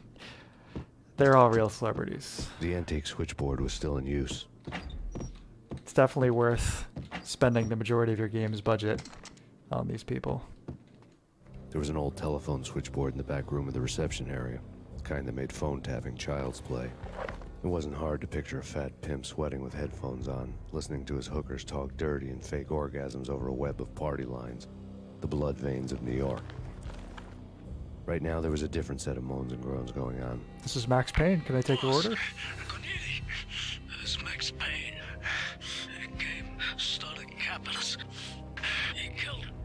they're all real celebrities. The antique switchboard was still in use. It's definitely worth spending the majority of your game's budget on these people. There was an old telephone switchboard in the back room of the reception area, the kind that made phone tapping child's play. It wasn't hard to picture a fat pimp sweating with headphones on, listening to his hookers talk dirty and fake orgasms over a web of party lines, the blood veins of New York. Right now there was a different set of moans and groans going on. This is Max Payne. Can I take your order? This is Max Payne. He came, started capitalist. He killed him.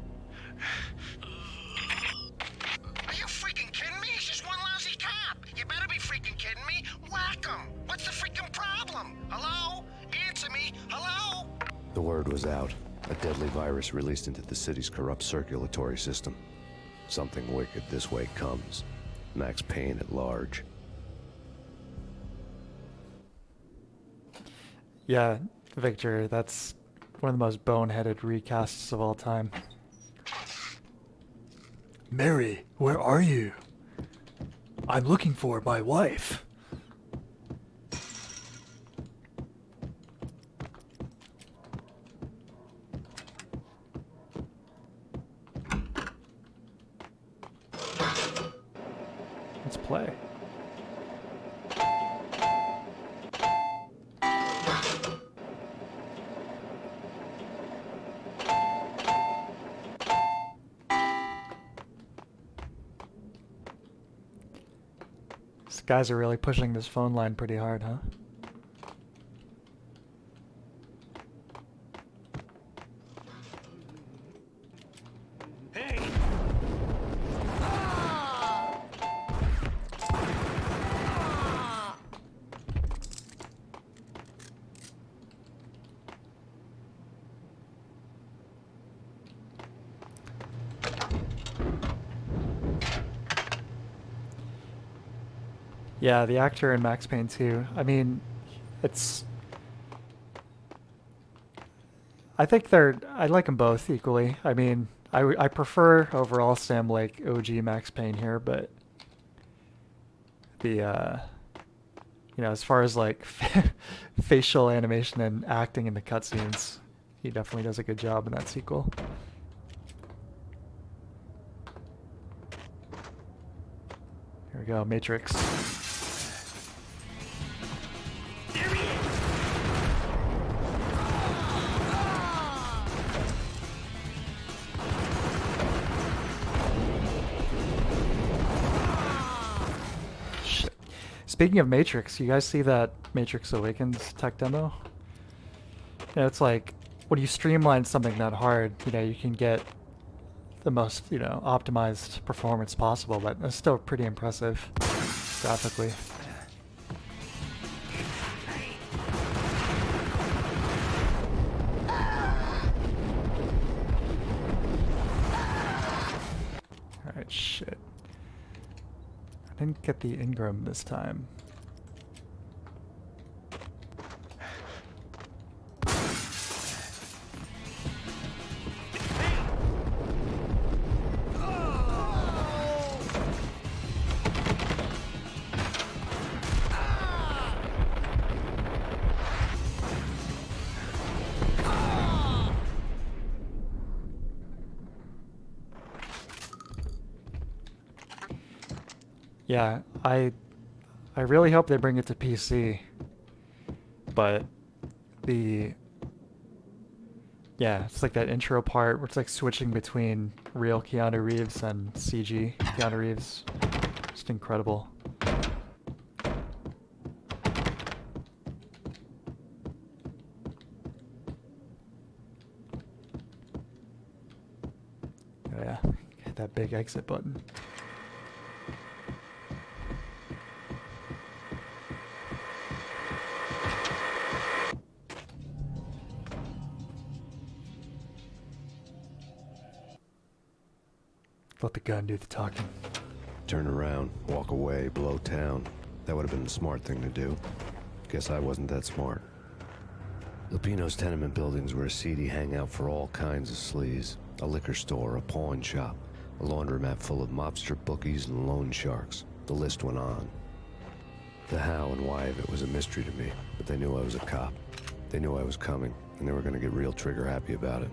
Are you freaking kidding me? He's just one lousy cop. You better be freaking kidding me. Whack him. What's the freaking problem? Hello? Answer me. Hello? The word was out. A deadly virus released into the city's corrupt circulatory system. Something wicked this way comes. Max Payne at large. Yeah, Victor, that's one of the most boneheaded recasts of all time. Mary, where are you? I'm looking for my wife. Let's play. These guys are really pushing this phone line pretty hard, huh? Yeah, the actor in Max Payne 2. I mean, it's... I think I like them both equally. I mean, I prefer overall Sam Lake OG Max Payne here, but the, you know, as far as like facial animation and acting in the cutscenes, he definitely does a good job in that sequel. Here we go, Matrix. Speaking of Matrix, you guys see that Matrix Awakens tech demo? You know, it's like, when you streamline something that hard, you know, you can get the most, you know, optimized performance possible, but it's still pretty impressive graphically. Alright, shit. I didn't get the Ingram this time. Yeah, I really hope they bring it to PC, but it's like that intro part where it's like switching between real Keanu Reeves and CG Keanu Reeves. Just incredible. Oh yeah, hit that big exit button. Let the gun do the talking. Turn around, walk away, blow town. That would have been the smart thing to do. Guess I wasn't that smart. Lupino's tenement buildings were a seedy hangout for all kinds of sleaze. A liquor store, a pawn shop, a laundromat full of mobster bookies and loan sharks. The list went on. The how and why of it was a mystery to me, but they knew I was a cop. They knew I was coming, and they were going to get real trigger happy about it.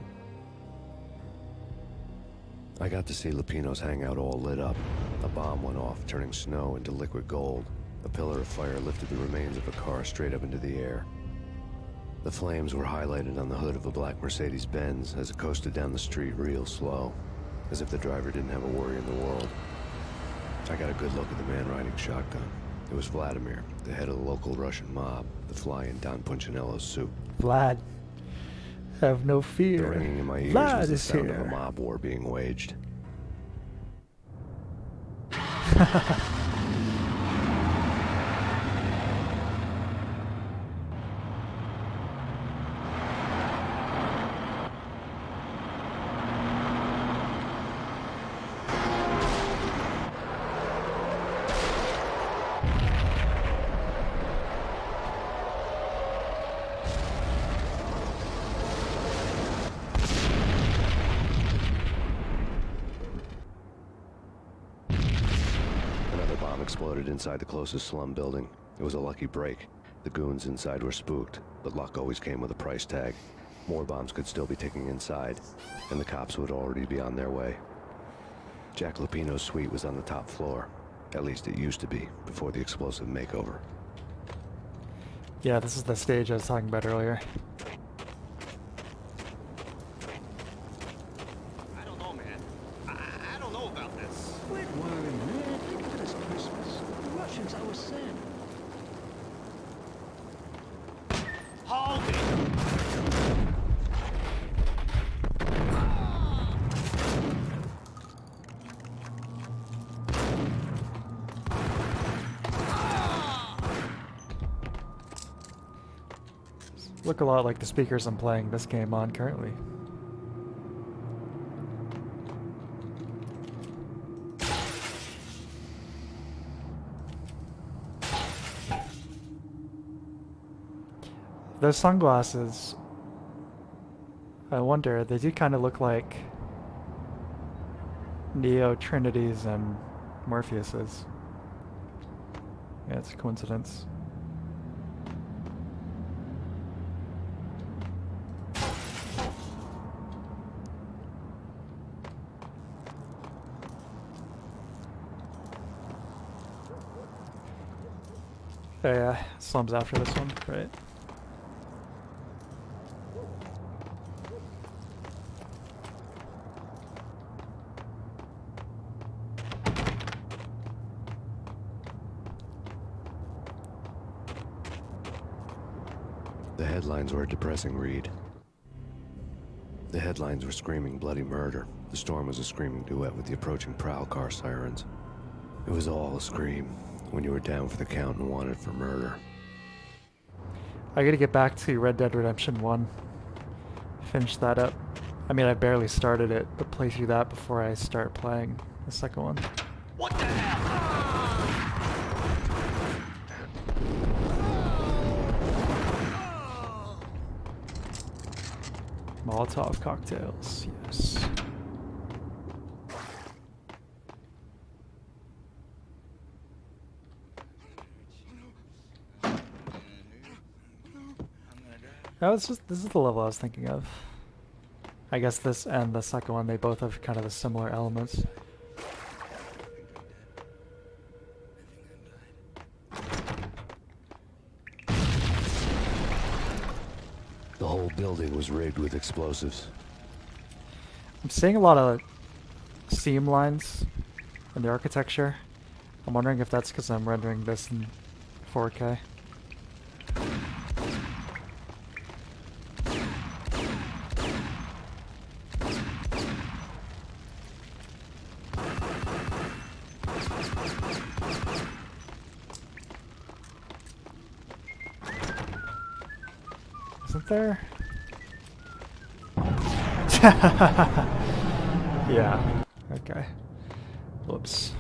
I got to see Lupino's hangout all lit up. A bomb went off, turning snow into liquid gold. A pillar of fire lifted the remains of a car straight up into the air. The flames were highlighted on the hood of a black Mercedes-Benz as it coasted down the street real slow, as if the driver didn't have a worry in the world. I got a good look at the man riding shotgun. It was Vladimir, the head of the local Russian mob, the fly in Don Punchinello's soup. Vlad, have no fear. The ringing in my ears Vlad was the is sound here. of a mob war being waged. Exploded inside the closest slum building. It was a lucky break. The goons inside were spooked, but luck always came with a price tag. More bombs could still be ticking inside, and the cops would already be on their way. Jack Lupino's suite was on the top floor. At least it used to be, before the explosive makeover. Yeah, this is the stage I was talking about earlier. I don't know, man. I don't know about this. Quit worrying, man. Think of it as Christmas. The Russians are Santa. Hold it! Look a lot like the speakers I'm playing this game on currently. Those sunglasses, I wonder, they do kind of look like Neo, Trinity's, and Morpheus's. Yeah, it's a coincidence. Oh yeah, Slum's after this one, right? The headlines were a depressing read. The headlines were screaming bloody murder, The storm was a screaming duet with the approaching prowl car sirens. It was all a scream when you were down for the count and wanted for murder. I gotta get back to Red Dead Redemption 1. Finish that up. I mean, I barely started it, but play through that before I start playing the second one. What the hell? Molotov cocktails, yes. Oh, this is the level I was thinking of. I guess this and the second one, they both have kind of the similar elements. The whole building was rigged with explosives. I'm seeing a lot of seam lines in the architecture. I'm wondering if that's because I'm rendering this in 4K. Isn't there? Yeah. Okay. Whoops.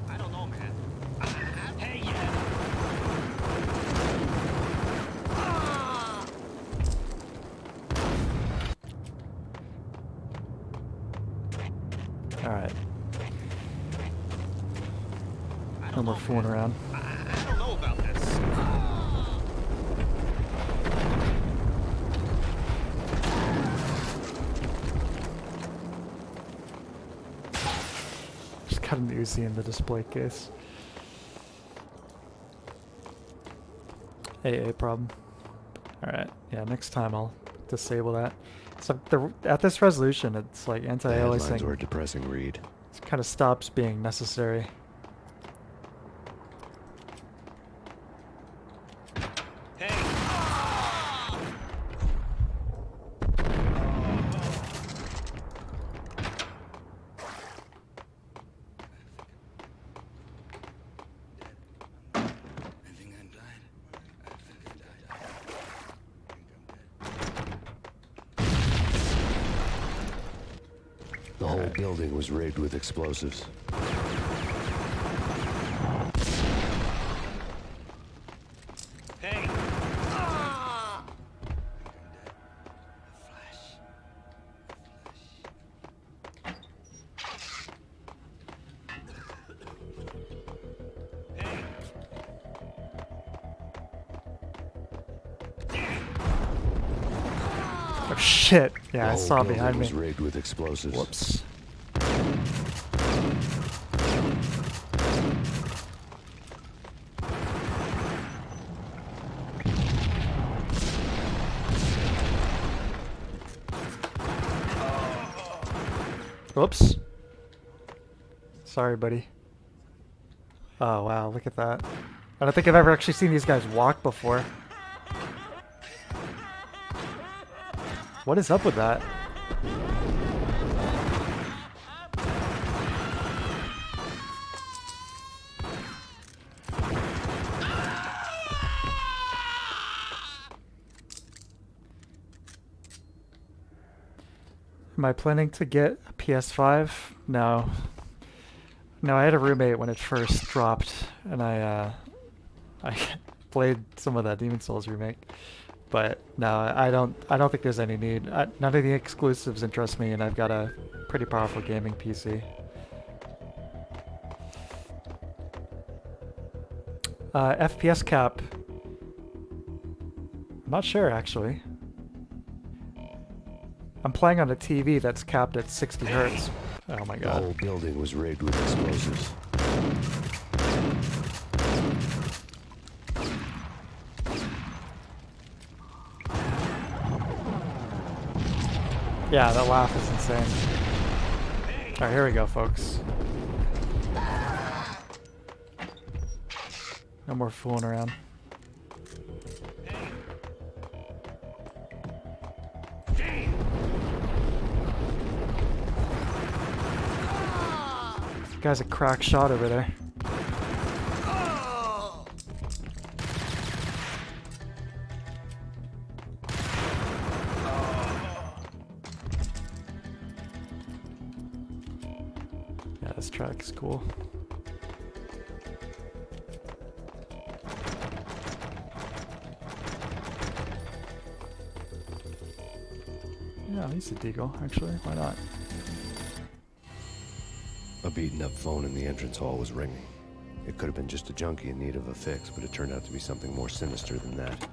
I don't know, man. Hey, Alright. No more fooling around. I don't know about this. Just got an Uzi in the display case. AA problem. Alright, yeah, next time I'll disable that. So at this resolution, it's like The anti-aliasing. headlines were a depressing read. It kind of stops being necessary. The whole building was rigged with explosives. Hey! Oh shit! Yeah, I The saw whole behind building me. was rigged with explosives. Whoops. Whoops. Sorry, buddy. Oh, wow, look at that. I don't think I've ever actually seen these guys walk before. What is up with that? Am I planning to get a PS5? No. No, I had a roommate when it first dropped, and I played some of that Demon Souls remake. But no, I don't think there's any need. None of the exclusives interest me, and I've got a pretty powerful gaming PC. FPS cap. I'm not sure, actually. I'm playing on a TV that's capped at 60 hertz. Oh my The god. whole building was rigged with explosives. Yeah, that laugh is insane. Alright, here we go, folks. No more fooling around. guy's a crack shot over there. Yeah, this track is cool. Yeah, he's a deagle, actually. Why not? A beaten up phone in the entrance hall was ringing. It could have been just a junkie in need of a fix, but it turned out to be something more sinister than that.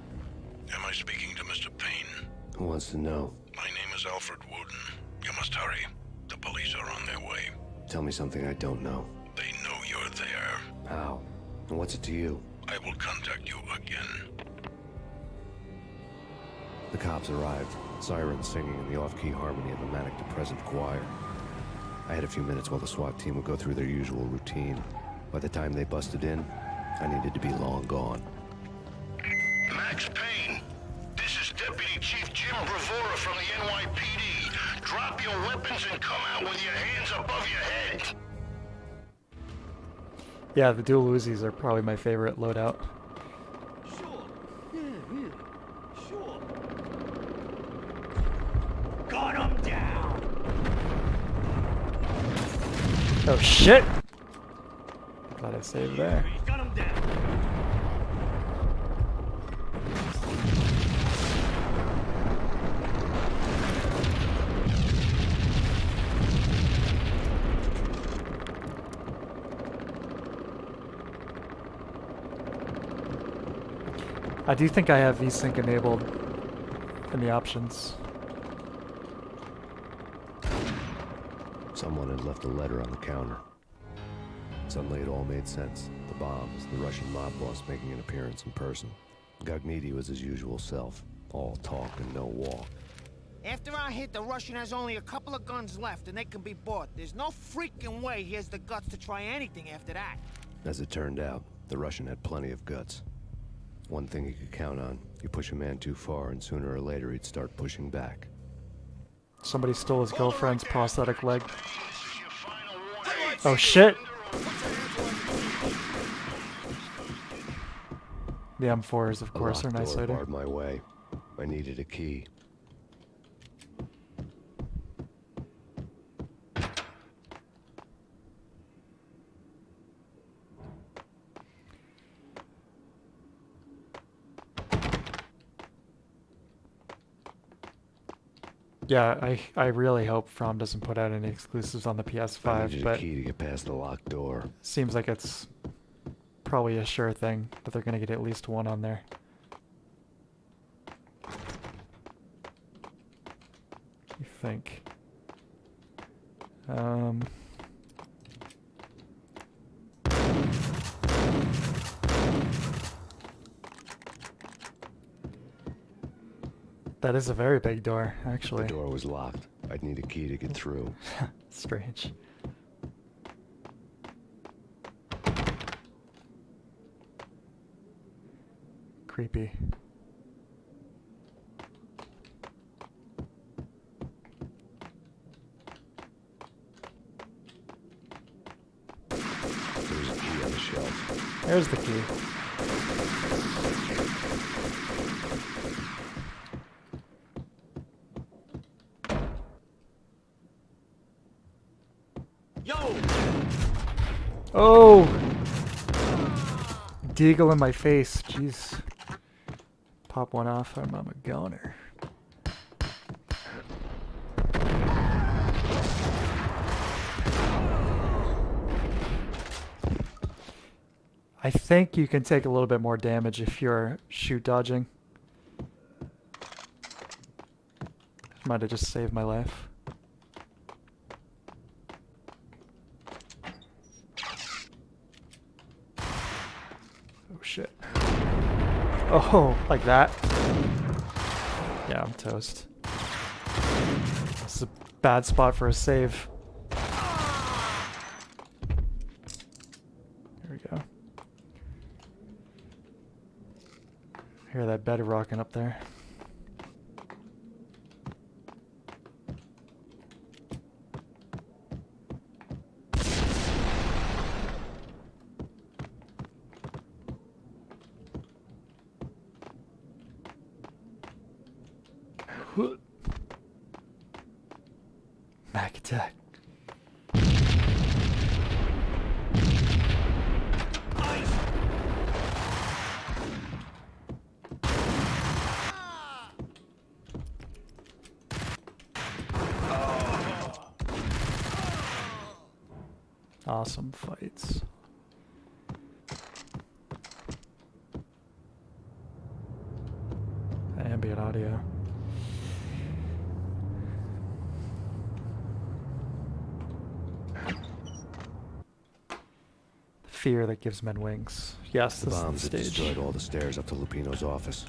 Am I speaking to Mr. Payne? Who wants to know? My name is Alfred Wooden. You must hurry. The police are on their way. Tell me something I don't know. They know you're there. How? And what's it to you? I will contact you again. The cops arrived, sirens singing in the off-key harmony of a manic-depressive choir. I had a few minutes while the SWAT team would go through their usual routine. By the time they busted in, I needed to be long gone. Max Payne, this is Deputy Chief Jim Bravura from the NYPD. Drop your weapons and come out with your hands above your head. Yeah, the dual Uzis are probably my favorite loadout. Sure. Yeah, really. Sure. Gun him down! Oh shit! Glad I saved there. Gun him down! I do think I have VSync enabled in the options. Someone had left a letter on the counter. Suddenly it all made sense. The bombs, the Russian mob boss making an appearance in person. Gagniti was his usual self. All talk and no walk. After our hit, the Russian has only a couple of guns left, and they can be bought. There's no freaking way he has the guts to try anything after that. As it turned out, the Russian had plenty of guts. One thing he could count on. You push a man too far, and sooner or later he'd start pushing back. Somebody stole his girlfriend's prosthetic leg. Oh shit! The M4s, of course, are A locked nice door later. barred my way. I needed a key. Yeah, I really hope From doesn't put out any exclusives on the I PS5, needed a but key to get past the locked door. seems like it's probably a sure thing that they're gonna get at least one on there. You think? That is a very big door, actually. The door was locked. I'd need a key to get through. Strange. Creepy. There's a key on the shelf. There's the key. Yo! Oh! Deagle in my face. Jeez. Pop one off. I'm a goner. I think you can take a little bit more damage if you're shoot dodging. Might have just saved my life. Oh shit. Oh, like that? Yeah, I'm toast. This is a bad spot for a save. Here we go. I hear that bed rocking up there. Mac attack. Awesome fights. Ambient audio. Fear that gives men wings. Yes, The this is bombs the had stage. destroyed all the stairs up to Lupino's office.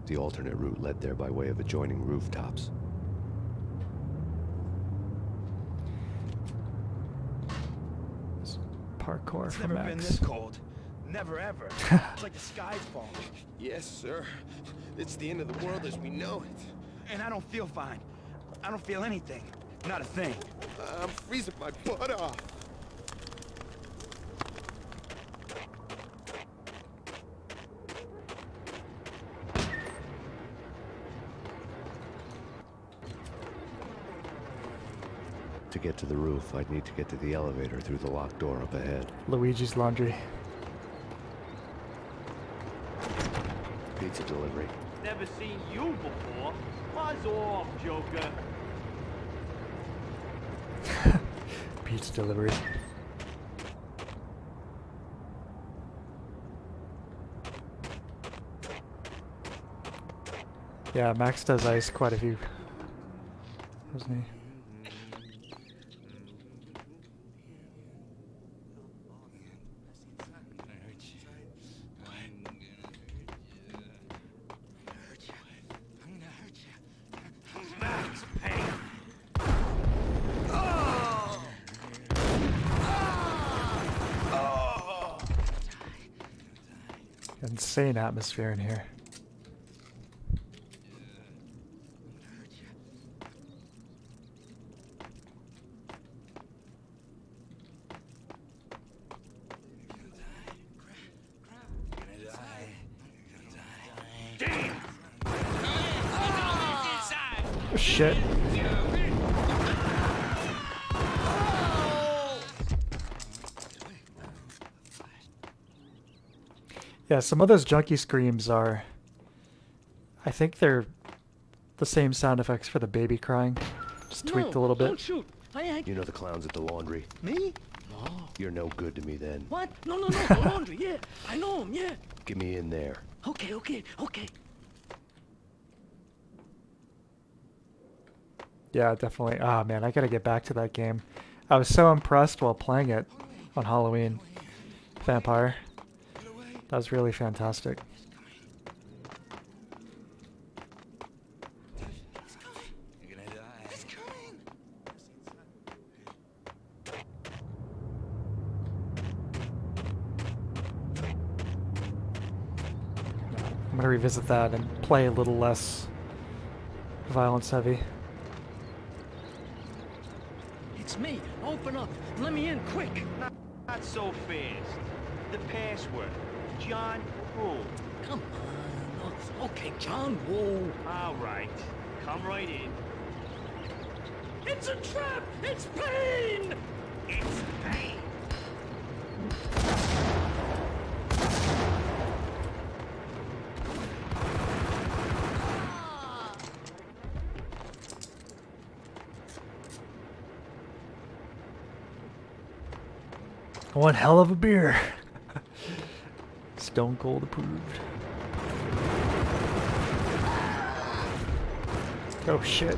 The alternate route led there by way of adjoining rooftops. Parkour It's for never been Max. this cold. Never ever. It's like the sky's falling. Yes, sir. It's the end of the world as we know it. And I don't feel fine. I don't feel anything. Not a thing. I'm freezing my butt off. To get to the roof, I'd need to get to the elevator through the locked door up ahead. Luigi's Laundry. Pizza delivery. Never seen you before. Buzz off, Joker. Pizza delivery. Yeah, Max does ice quite a few, doesn't he? Insane atmosphere in here. Oh, shit. Yeah, some of those junkie screams are... I think they're the same sound effects for the baby crying. Just tweaked a little bit. Don't shoot. You know the clowns at the laundry? Me? No. You're no good to me then. What? No, the laundry, yeah. I know him, yeah. Get me in there. Okay. Yeah, definitely. Ah, man, I gotta get back to that game. I was so impressed while playing it on Halloween. Vampire. That was really fantastic. I'm gonna revisit that and play a little less violence heavy. It's me. Open up. Let me in, quick. Not so fast. The password. John Woo. Come on. Oh, okay, John Woo. All right. Come right in. It's a trap! It's Payne! It's Payne. One hell of a beer. Stone Cold approved. Oh shit.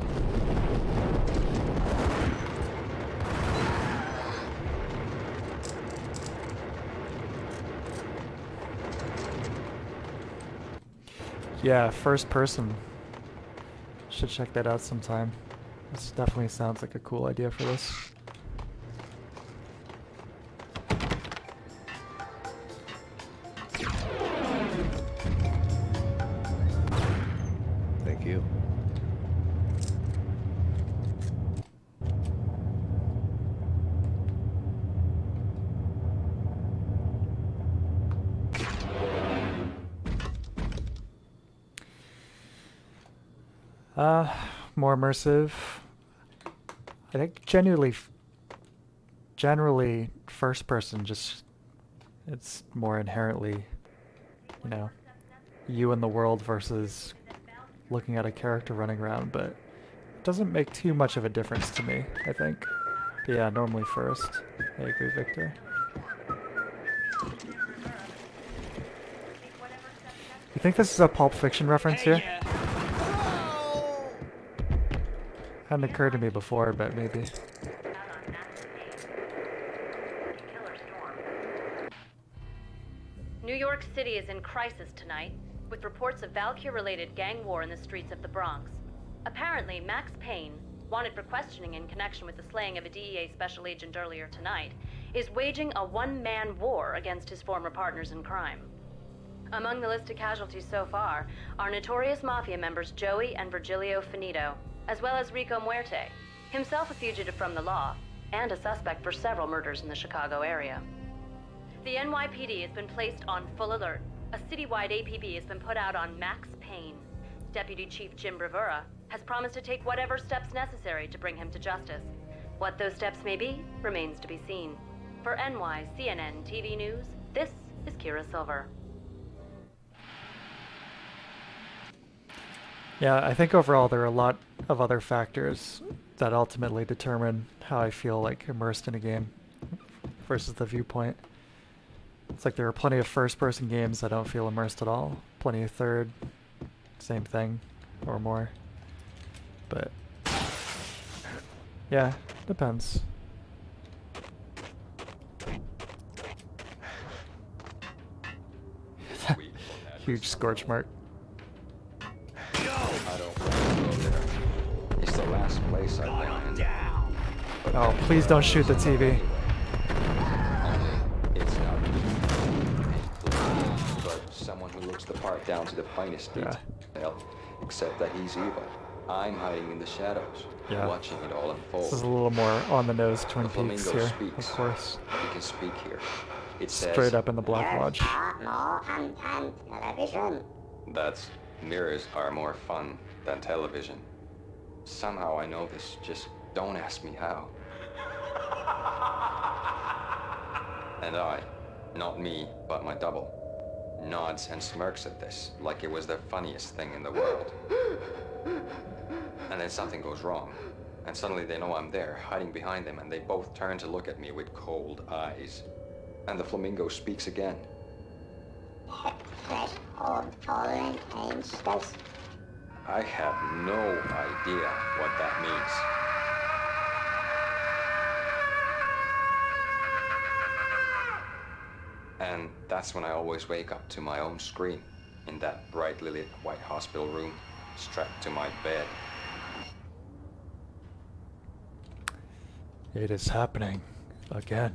Yeah, first person. Should check that out sometime. This definitely sounds like a cool idea for this. Thank you. More immersive. I think generally first person just, it's more inherently, you know, you in the world versus looking at a character running around, but it doesn't make too much of a difference to me, I think. But yeah, normally first. I agree, Victor. You think this is a Pulp Fiction reference here? Hadn't occurred to me before, but maybe. New York City is in crisis tonight, with reports of Valkyr-related gang war in the streets of the Bronx. Apparently, Max Payne, wanted for questioning in connection with the slaying of a DEA special agent earlier tonight, is waging a one-man war against his former partners in crime. Among the list of casualties so far are notorious mafia members Joey and Virgilio Finito, as well as Rico Muerte, himself a fugitive from the law, and a suspect for several murders in the Chicago area. The NYPD has been placed on full alert. A citywide APB has been put out on Max Payne. Deputy Chief Jim Bravura has promised to take whatever steps necessary to bring him to justice. What those steps may be remains to be seen. For NYCNN TV News, this is Kira Silver. Yeah, I think overall there are a lot of other factors that ultimately determine how I feel like immersed in a game versus the viewpoint. It's like there are plenty of first-person games that don't feel immersed at all. Plenty of third, same thing, or more. But yeah, depends. Huge scorch mark. I don't want to go there. It's the last place I've been in. Oh, please don't shoot the TV. It's not me, but someone who looks the part down to the finest detail, except that he's evil. I'm hiding in the shadows, watching it all unfold. This is a little more on the nose Twin The Peaks flamingo here, speaks. of course. He can speak here. It says, Straight up in the Black Lodge. television. That's mirrors are more fun than television. Somehow I know this, just don't ask me how. And I, not me, but my double, nods and smirks at this like it was the funniest thing in the world. And then something goes wrong, and suddenly they know I'm there, hiding behind them, and they both turn to look at me with cold eyes. And the flamingo speaks again. I have no idea what that means. And that's when I always wake up to my own scream in that brightly lit white hospital room, strapped to my bed. It is happening again.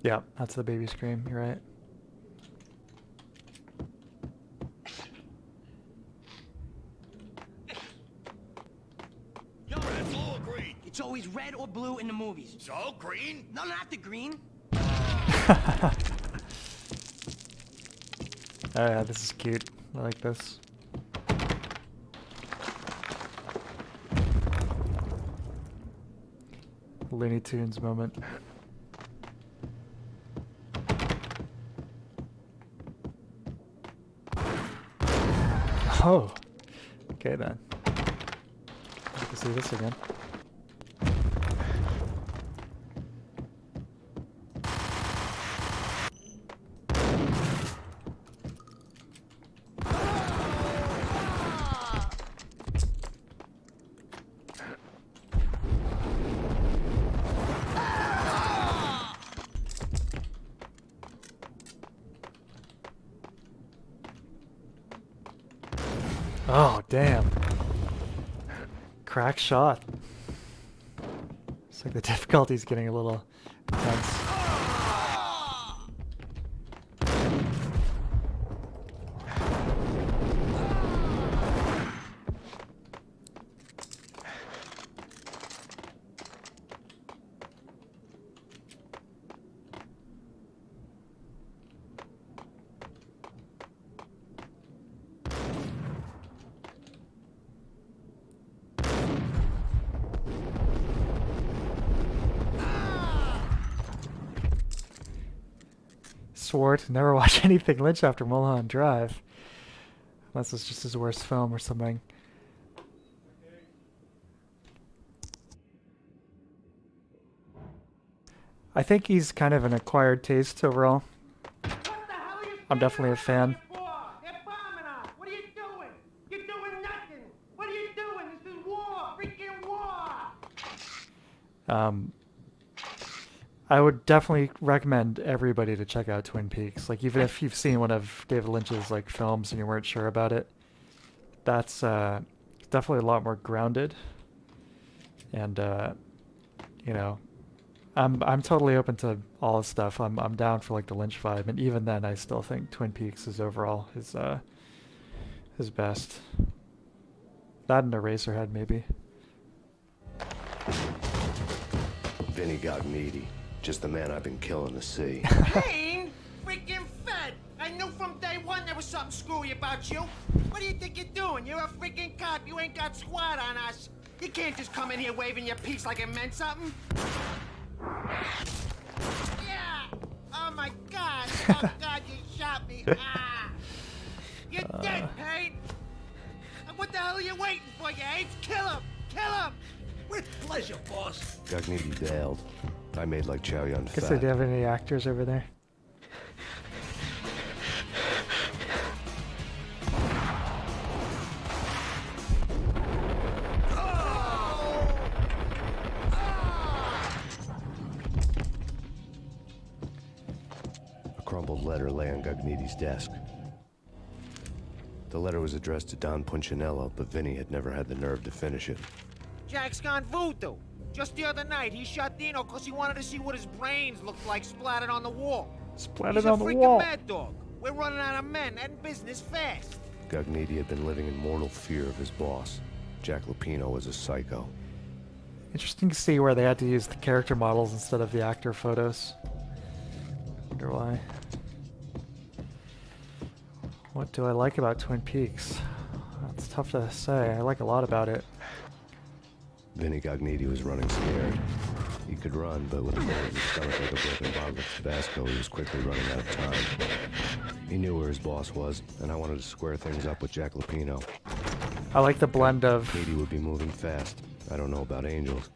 Yeah, that's the baby scream, you're right. Red, blue, or green? It's always red or blue in the movies. So, green? No, not the green. Oh yeah, this is cute. I like this. Looney Tunes moment. Oh, okay then. Good to see this again. Oh, damn. Crack shot. It's like the difficulty's getting a little intense. swore to never watch anything Lynch after Mulholland Drive. Unless it's just his worst film or something. I think he's kind of an acquired taste overall. I'm definitely a fan. They're bombing us. What are you doing? You're doing nothing. What are you doing? This is war. Freaking war. I would definitely recommend everybody to check out Twin Peaks. Like, even if you've seen one of David Lynch's like films and you weren't sure about it, that's definitely a lot more grounded. And you know, I'm totally open to all this stuff. I'm down for like the Lynch vibe, and even then, I still think Twin Peaks is overall his best. That and Eraserhead, maybe. Vinny Gognitti, just the man I've been killing to see. Payne? Freaking fed! I knew from day one there was something screwy about you. What do you think you're doing? You're a freaking cop. You ain't got squad on us. You can't just come in here waving your piece like it meant something. Yeah! Oh my god! Oh god, you shot me! Ah! You're dead, Payne! What the hell are you waiting for, you apes? Kill him! Kill him! With pleasure, boss. Gognitti bailed. I made like Chow Yun Guess they fat. do have any actors over there. A crumpled letter lay on Gognitti's desk. The letter was addressed to Don Punchinello, but Vinny had never had the nerve to finish it. Jack's gone voodoo. Just the other night, he shot Dino because he wanted to see what his brains looked like splattered on the wall. Splattered He's on a the freaking wall. mad dog. We're running out of men and business fast. Gognitti had been living in mortal fear of his boss. Jack Lupino was a psycho. Interesting to see where they had to use the character models instead of the actor photos. Wonder why. What do I like about Twin Peaks? That's tough to say. I like a lot about it. Vinny Gognitti was running scared. He could run, but with a bullet in his stomach like a broken bottle of Tabasco, he was quickly running out of time. He knew where his boss was, and I wanted to square things up with Jack Lupino. I like the blend of... Gognitti would be moving fast. I don't know about angels,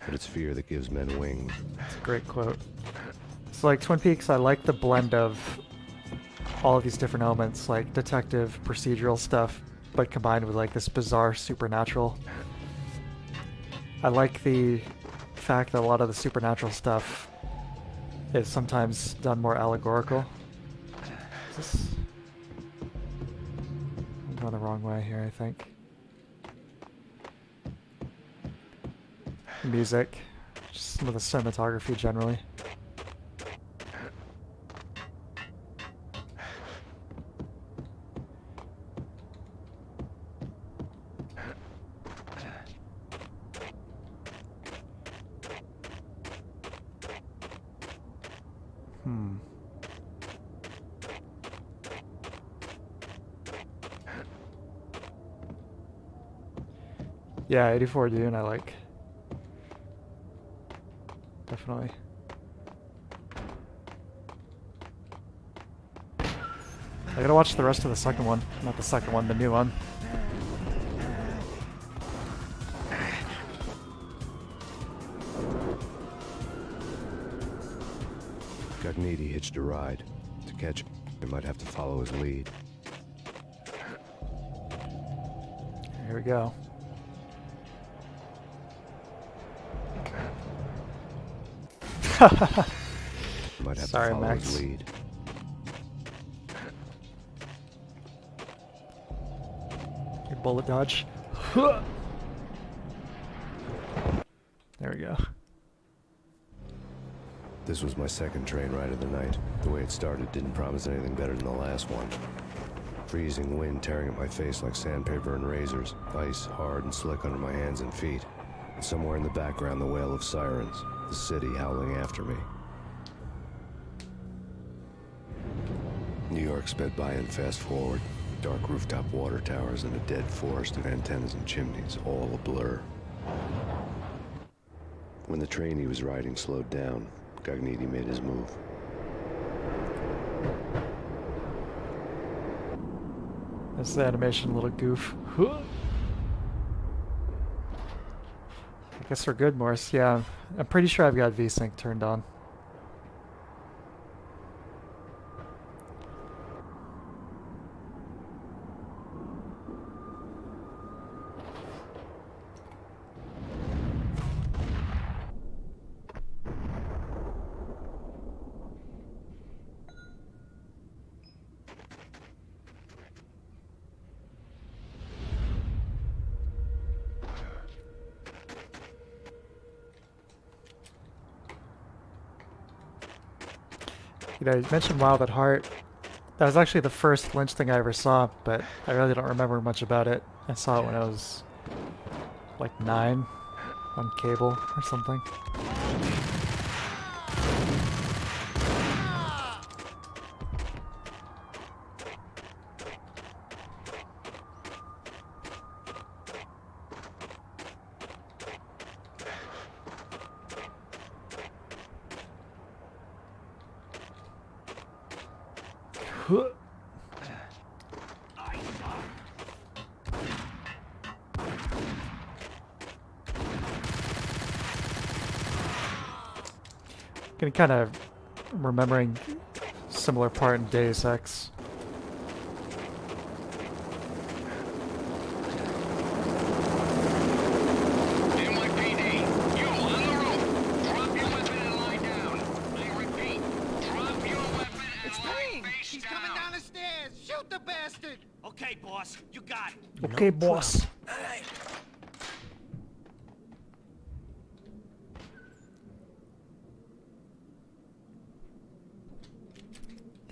but it's fear that gives men wings. That's a great quote. So like Twin Peaks, I like the blend of all of these different elements, like detective, procedural stuff, but combined with like this bizarre supernatural. I like the fact that a lot of the supernatural stuff is sometimes done more allegorical. Is this... I'm going the wrong way here, I think. Music, just some of the cinematography generally. Yeah, 84 Dune I like. Definitely. I gotta watch the rest of the second one. Not the second one, the new one. Gognitti hitched a ride. To catch him, I might have to follow his lead. Here we go. Might have Sorry, to follow Max. his lead. Your bullet dodge. There we go. This was my second train ride of the night. The way it started didn't promise anything better than the last one. Freezing wind tearing at my face like sandpaper and razors. Ice hard and slick under my hands and feet. And somewhere in the background, the wail of sirens. The city howling after me. New York sped by in fast forward. Dark rooftop water towers and a dead forest of antennas and chimneys, all a blur. When the train he was riding slowed down, Gognitti made his move. That's the animation, a little goof. I guess we're good, Morse. Yeah, I'm pretty sure I've got VSync turned on. You know, you mentioned Wild at Heart. That was actually the first Lynch thing I ever saw, but I really don't remember much about it. I saw it when I was like 9 on cable or something. Kind of remembering similar part in Deus Ex. NYPD, you on the roof. Drop your weapon and lie down. I repeat, drop your weapon and It's Payne! He's coming down the stairs! Shoot the bastard! Okay, boss, you got it. Okay, boss.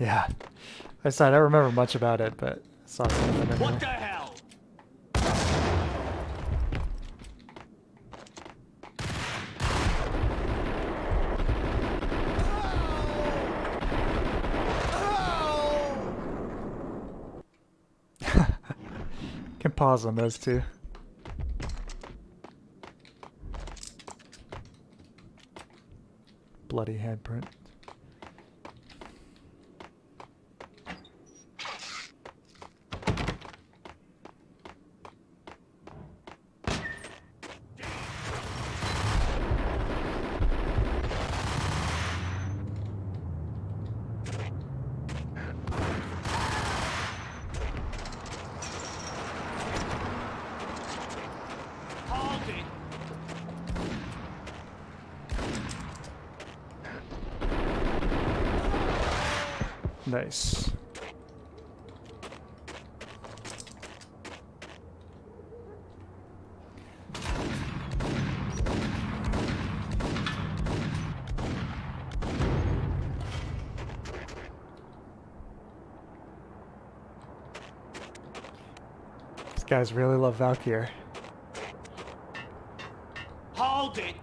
Yeah, I said I don't remember much about it, but I saw some of it anyway. What the hell? Can pause on those two. Bloody handprint. Nice. These guys really love Valkyr. Hold it.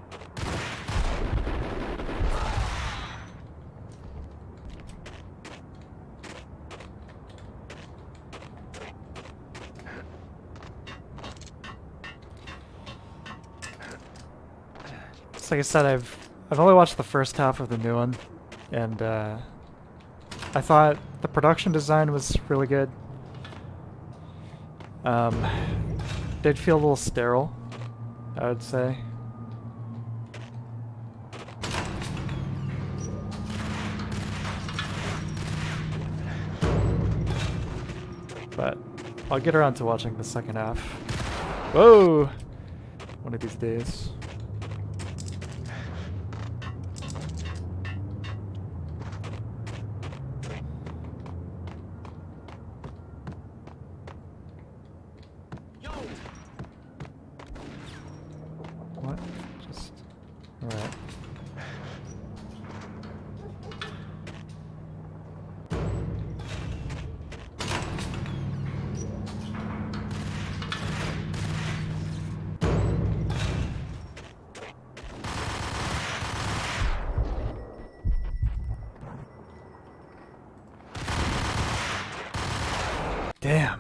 Like I said, I've only watched the first half of the new one, and I thought the production design was really good. Did feel a little sterile, I would say. But I'll get around to watching the second half. Whoa! One of these days. What? Just... Alright. Damn.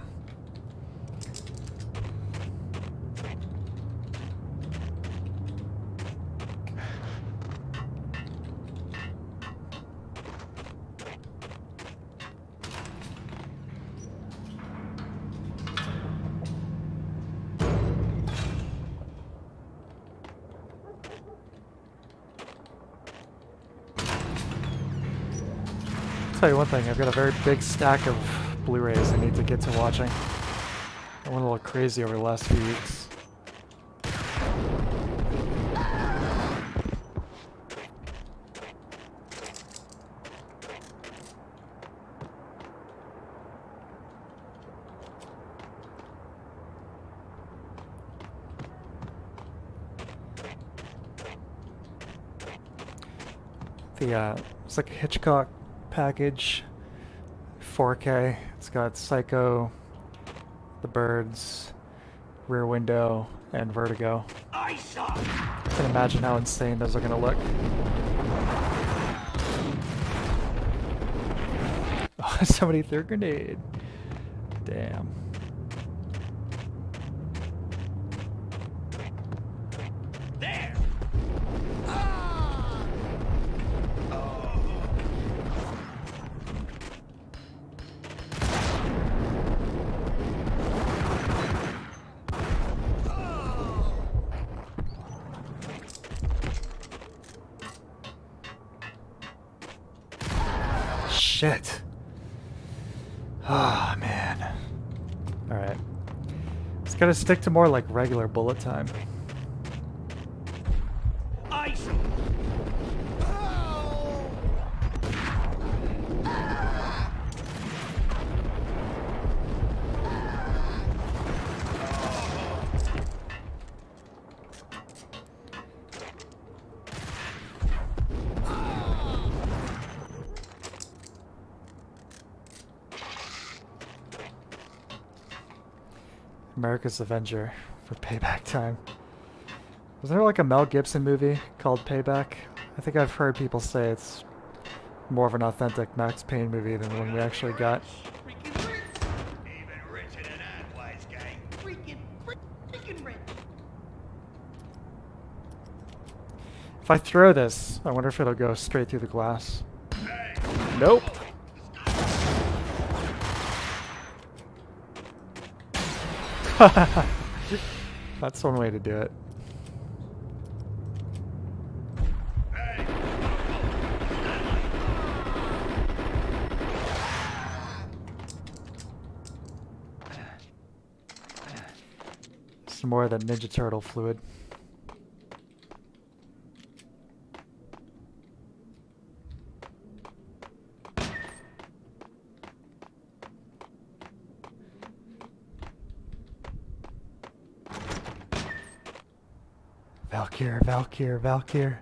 Tell you one thing, I've got a very big stack of Blu-rays I need to get to watching. I went a little crazy over the last few weeks. It's like a Hitchcock package, 4K. It's got Psycho, The Birds, Rear Window, and Vertigo. I can imagine how insane those are gonna look. Oh, somebody threw a grenade. Damn. Shit. Oh, man. Alright. It's gotta stick to more like regular bullet time. Ice! America's Avenger for payback time. Was there like a Mel Gibson movie called Payback? I think I've heard people say it's more of an authentic Max Payne movie than the one we actually got. If I throw this, I wonder if it'll go straight through the glass. Nope. That's one way to do it. Some more of that Ninja Turtle fluid. Valkyr, Valkyr, Valkyr.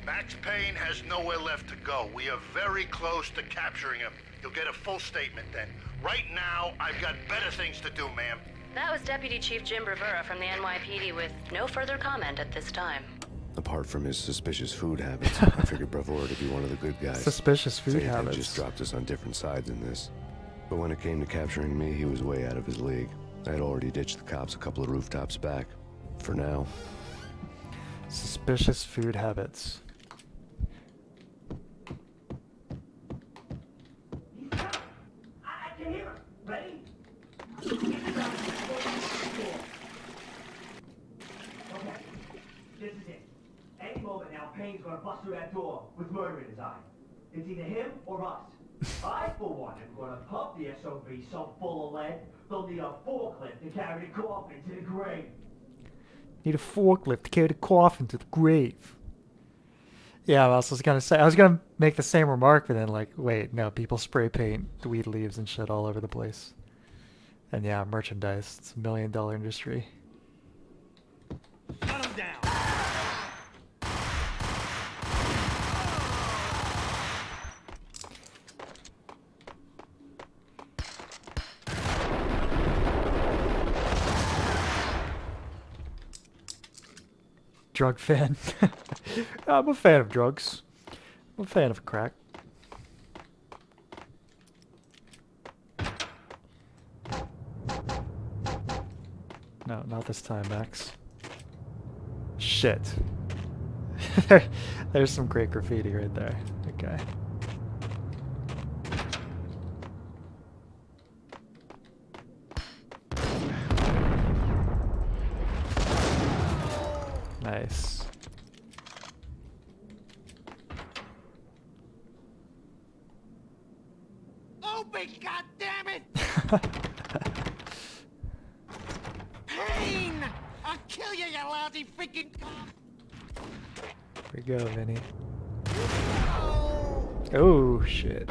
Max Payne has nowhere left to go. We are very close to capturing him. You'll get a full statement then. Right now, I've got better things to do, ma'am. That was Deputy Chief Jim Rivera from the NYPD with no further comment at this time. Apart from his suspicious food habits, I figured Bravura to be one of the good guys. Suspicious food Fate habits. had just dropped us on different sides in this. But when it came to capturing me, he was way out of his league. I had already ditched the cops a couple of rooftops back. For now. Suspicious food habits. I can hear him. Ready? Okay, this is it. Any moment now, Payne's gonna bust through that door with murder in his eye. It's either him or us. I, for one, am gonna pump the SOB so full of lead, they'll need a forklift to carry the coffin to the grave. Need a forklift to carry the coffin to the grave. Yeah, I was gonna make the same remark, but then like, wait, no, people spray paint weed leaves and shit all over the place. And yeah, merchandise. It's $1 million industry. Shut him down! Drug fan. I'm a fan of drugs. I'm a fan of crack. No, not this time, Max. Shit. There's some great graffiti right there. Okay. Nice. Open, goddammit! Payne! I'll kill you, you lousy freaking cop! Here we go, Vinny. Oh, shit.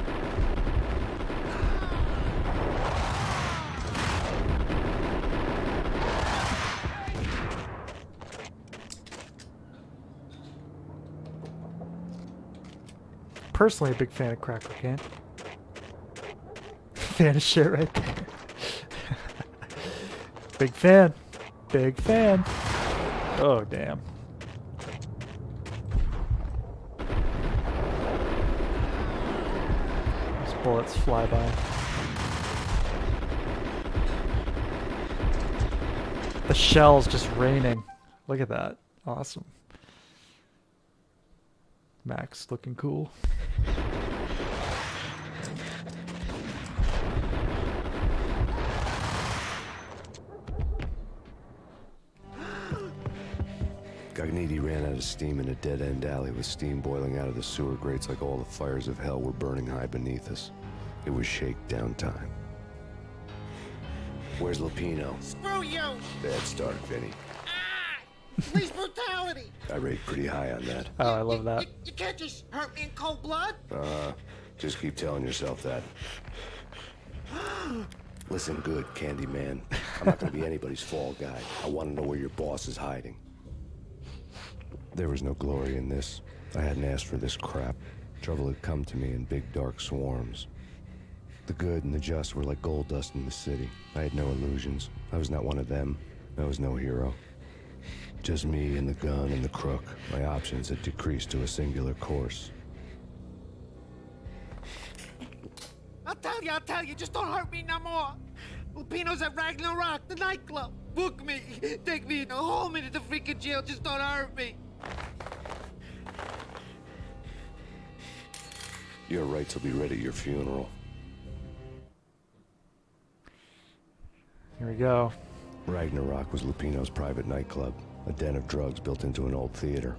Personally, a big fan of crack cocaine. Fan of shit right there. Big fan. Big fan. Oh, damn. Those bullets fly by. The shells just raining. Look at that. Awesome. Max looking cool. Gagniti ran out of steam in a dead-end alley with steam boiling out of the sewer grates like all the fires of hell were burning high beneath us. It was shakedown time. Where's Lupino? Screw you! Bad start, Vinny. Police brutality! I rate pretty high on that. Oh, I love that. You can't just hurt me in cold blood? Just keep telling yourself that. Listen good, Candyman. I'm not gonna be anybody's fall guy. I want to know where your boss is hiding. There was no glory in this. I hadn't asked for this crap. Trouble had come to me in big dark swarms. The good and the just were like gold dust in the city. I had no illusions. I was not one of them. I was no hero. Just me and the gun and the crook. My options had decreased to a singular course. I'll tell you, just don't hurt me no more. Lupino's at Ragnarok, the nightclub. Book me, take me in the home into the freaking jail, just don't hurt me. Your rights will be ready at your funeral. Here we go. Ragnarok was Lupino's private nightclub, a den of drugs built into an old theater.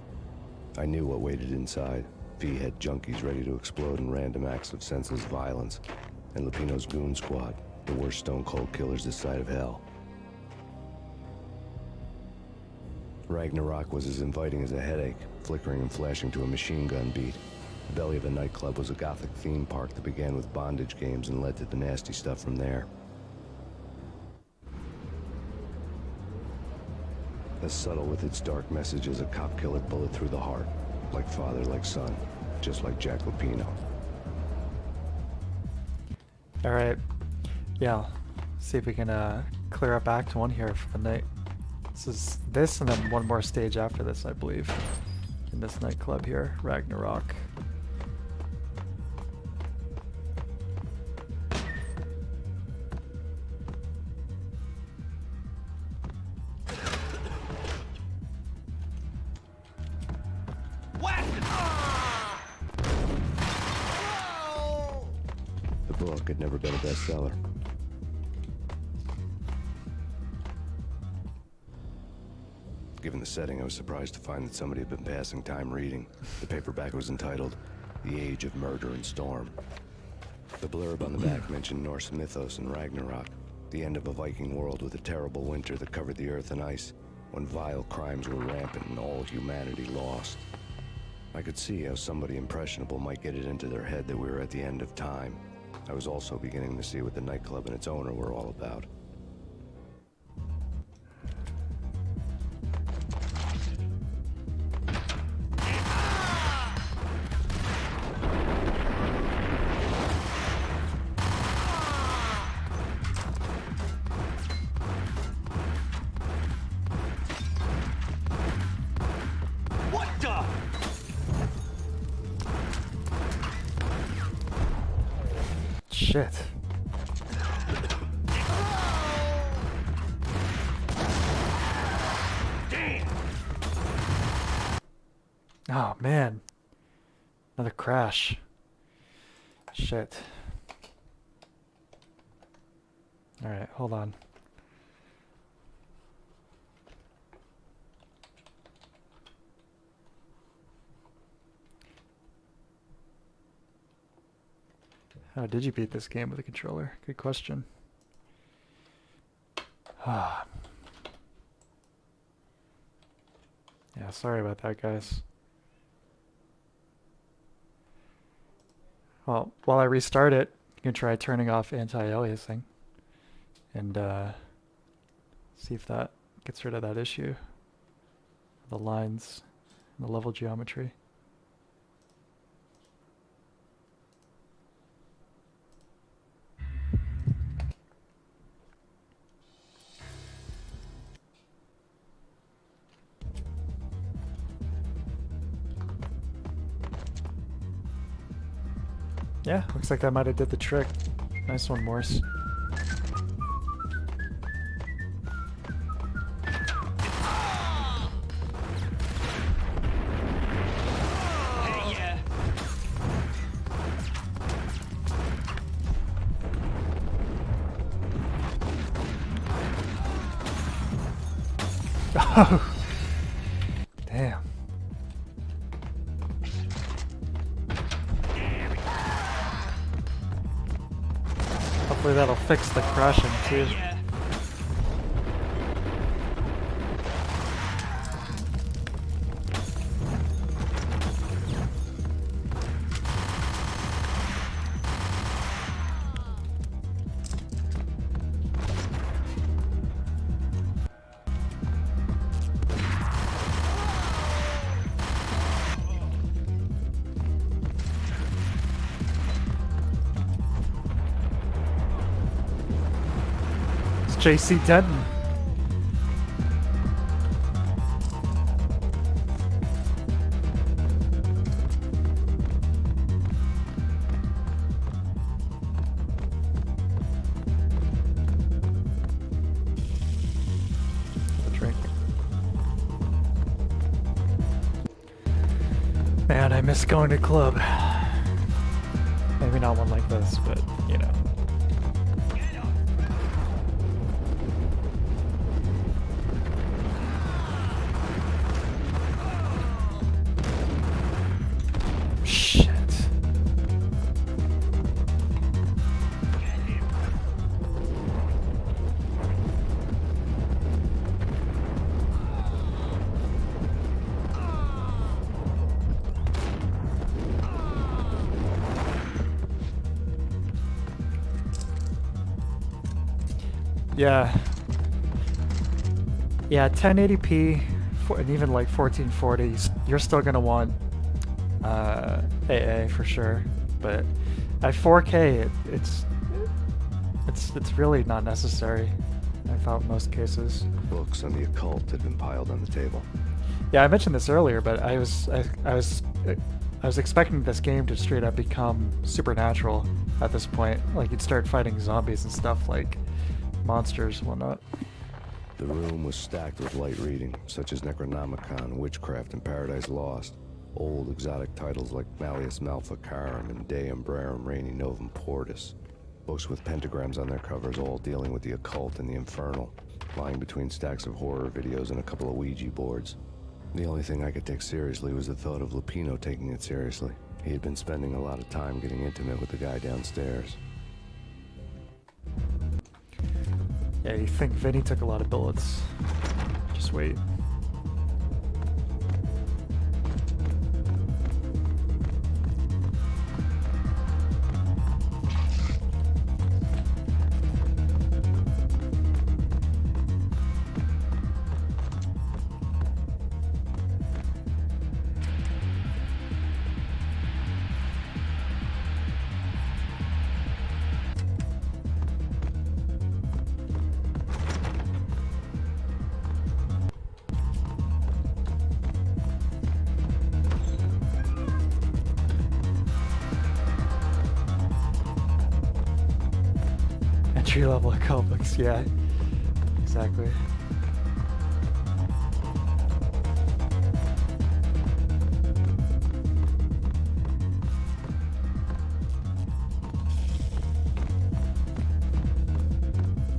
I knew what waited inside. V had junkies ready to explode in random acts of senseless violence, and Lupino's goon squad, the worst stone-cold killers this side of hell. Ragnarok was as inviting as a headache, flickering and flashing to a machine gun beat. The belly of the nightclub was a gothic theme park that began with bondage games and led to the nasty stuff from there. As subtle with its dark message as a cop-killer bullet through the heart. Like father, like son. Just like Jack Lupino. Alright. Yeah. See if we can clear up Act 1 here for the night. This is this and then one more stage after this, I believe. In this nightclub here, Ragnarok. The book had never been a bestseller. Given the setting, I was surprised to find that somebody had been passing time reading. The paperback was entitled, The Age of Murder and Storm. The blurb on the back mentioned Norse mythos and Ragnarok, the end of a Viking world with a terrible winter that covered the earth in ice, when vile crimes were rampant and all humanity lost. I could see how somebody impressionable might get it into their head that we were at the end of time. I was also beginning to see what the nightclub and its owner were all about. Shit. Damn. Oh man. Another crash. Shit. Alright, hold on. How did you beat this game with a controller? Good question. Yeah, sorry about that, guys. Well, while I restart it, you can try turning off anti-aliasing and see if that gets rid of that issue. The lines and the level geometry. Yeah, looks like that might have did the trick. Nice one, Morse. Oh, damn. Hopefully that'll fix the crashing too. JC Denton. A drink. Man, I miss going to club. Maybe not one like this, but you know. Yeah. Yeah, 1080p and even like 1440, you're still gonna want AA for sure. But at 4K, it's really not necessary. I thought in most cases. Books on the occult had been piled on the table. Yeah, I mentioned this earlier, but I was expecting this game to straight up become supernatural at this point. Like you'd start fighting zombies and stuff like monsters and whatnot. The room was stacked with light reading, such as Necronomicon, Witchcraft, and Paradise Lost. Old exotic titles like Malleus Maleficarum and De Umbrarum Reini Novum Portis. Books with pentagrams on their covers, all dealing with the occult and the infernal. Lying between stacks of horror videos and a couple of Ouija boards. The only thing I could take seriously was the thought of Lupino taking it seriously. He had been spending a lot of time getting intimate with the guy downstairs. Yeah, you think Vinny took a lot of bullets. Just wait. Entry-level occult books, yeah. Exactly.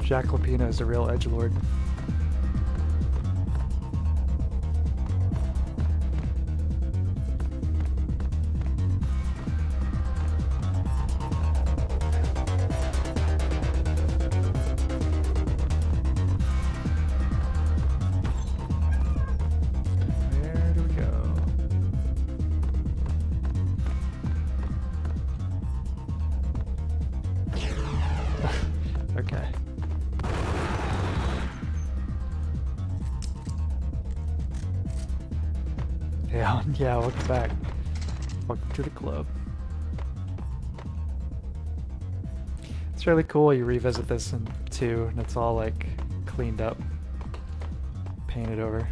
Jack Lupino is a real edgelord. Okay. Yeah, yeah, welcome back. Welcome to the club. It's really cool you revisit this in 2 and it's all like cleaned up, painted over.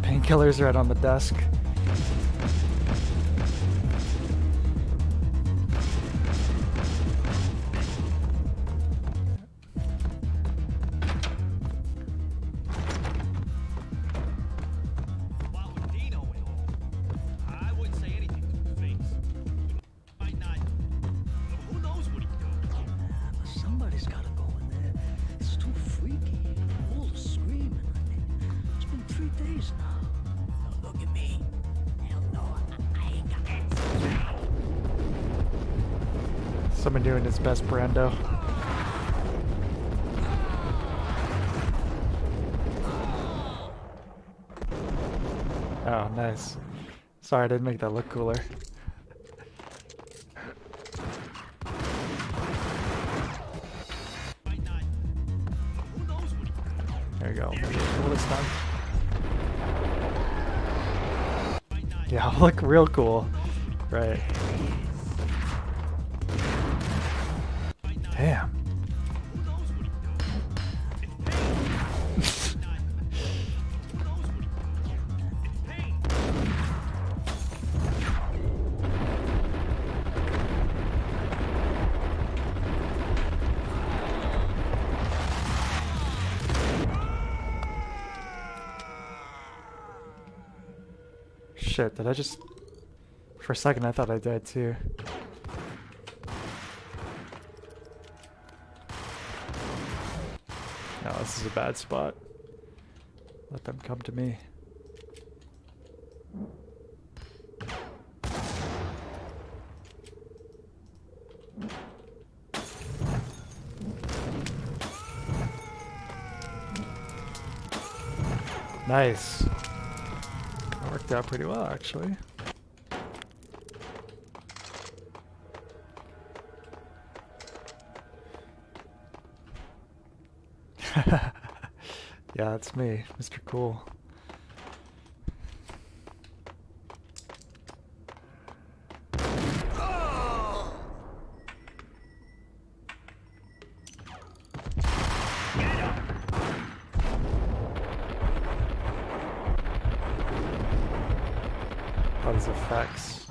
Painkillers right on the desk. Somebody's gotta go in there. It's too freaky. All the screaming. It's been 3 days now. Now look at me. Hell no, I ain't got that. Someone doing his best Brando. Oh, nice. Sorry, I didn't make that look cooler. There you go. Maybe it's cool this time. Yeah, I'll look real cool. Right. Damn. Shit, did I just... For a second I thought I died too. No, this is a bad spot. Let them come to me. Nice. That worked out pretty well, actually. Yeah, that's me, Mr. Cool. All these effects.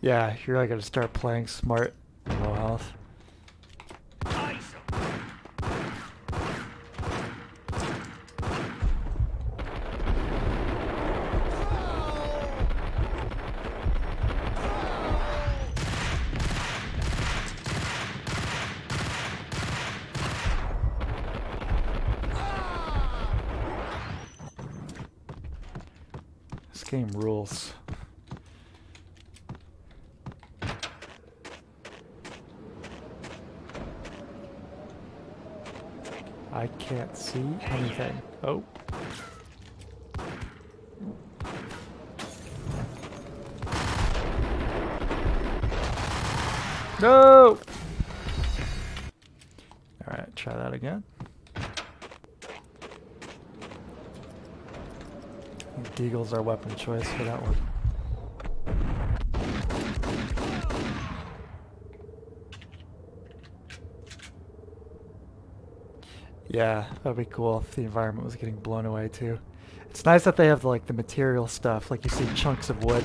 Yeah, you're really gonna start playing smart and low health. This game rules. I can't see anything. Oh. No! Alright, try that again. Deagle's our weapon choice for that one. Yeah, that'd be cool if the environment was getting blown away too. It's nice that they have like the material stuff, like you see chunks of wood.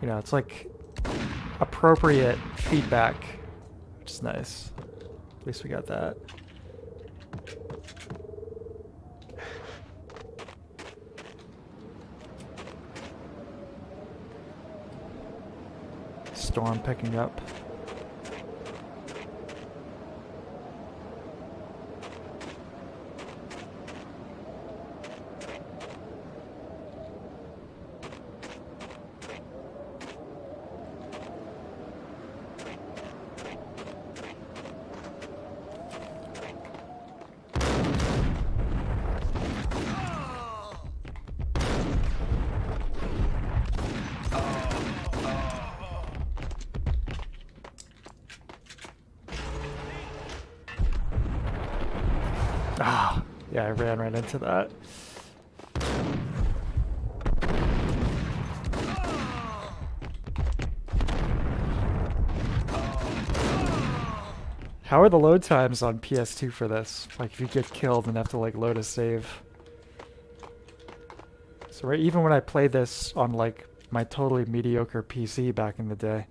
You know, it's like appropriate feedback, which is nice. At least we got that. Storm picking up. Ah, yeah, I ran right into that. How are the load times on PS2 for this? Like, if you get killed and have to, like, load a save. So, right, even when I played this on, like, my totally mediocre PC back in the day,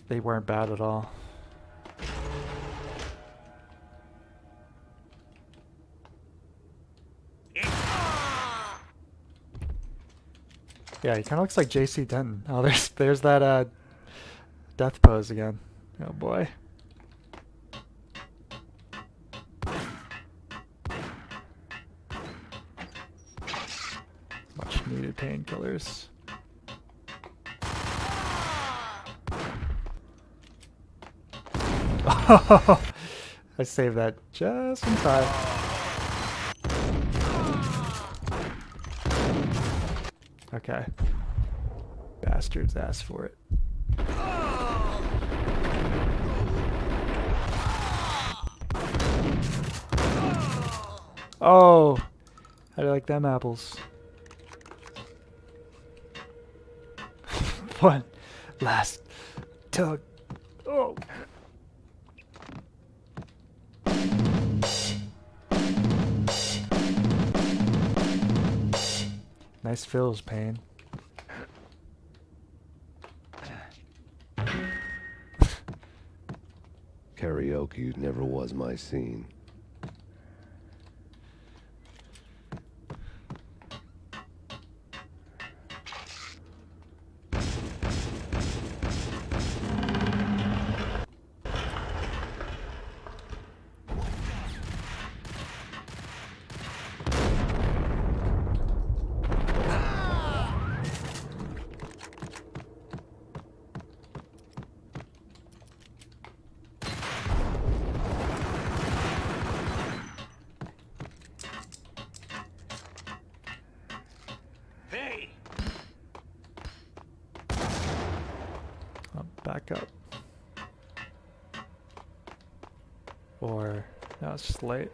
they weren't bad at all. Yeah, he kind of looks like JC Denton. Oh, there's that death pose again. Oh boy. Much needed painkillers. Oh, I saved that just in time. Okay. Bastards asked for it. Oh, how do you like them apples? One last tug. Oh. Nice fills, Payne. Karaoke never was my scene. Back up. Or, no, it's just late.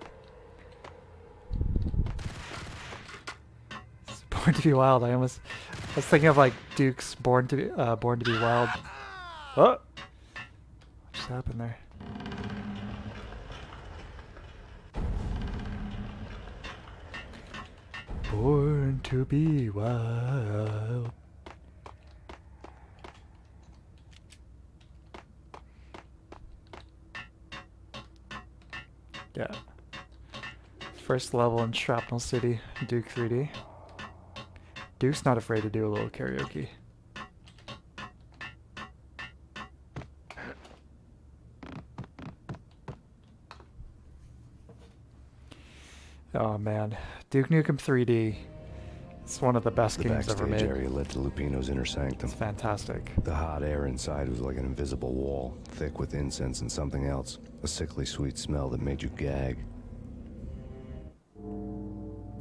It's Born to be Wild. I was thinking of like Duke's Born to be Wild. Oh, what just happened there? Born to be wild. Yeah. First level in Shrapnel City, Duke 3D. Duke's not afraid to do a little karaoke. Oh man, Duke Nukem 3D. It's one of the best games ever made. The backstage area led to Lupino's inner sanctum. It's fantastic. The hot air inside was like an invisible wall, thick with incense and something else. A sickly sweet smell that made you gag.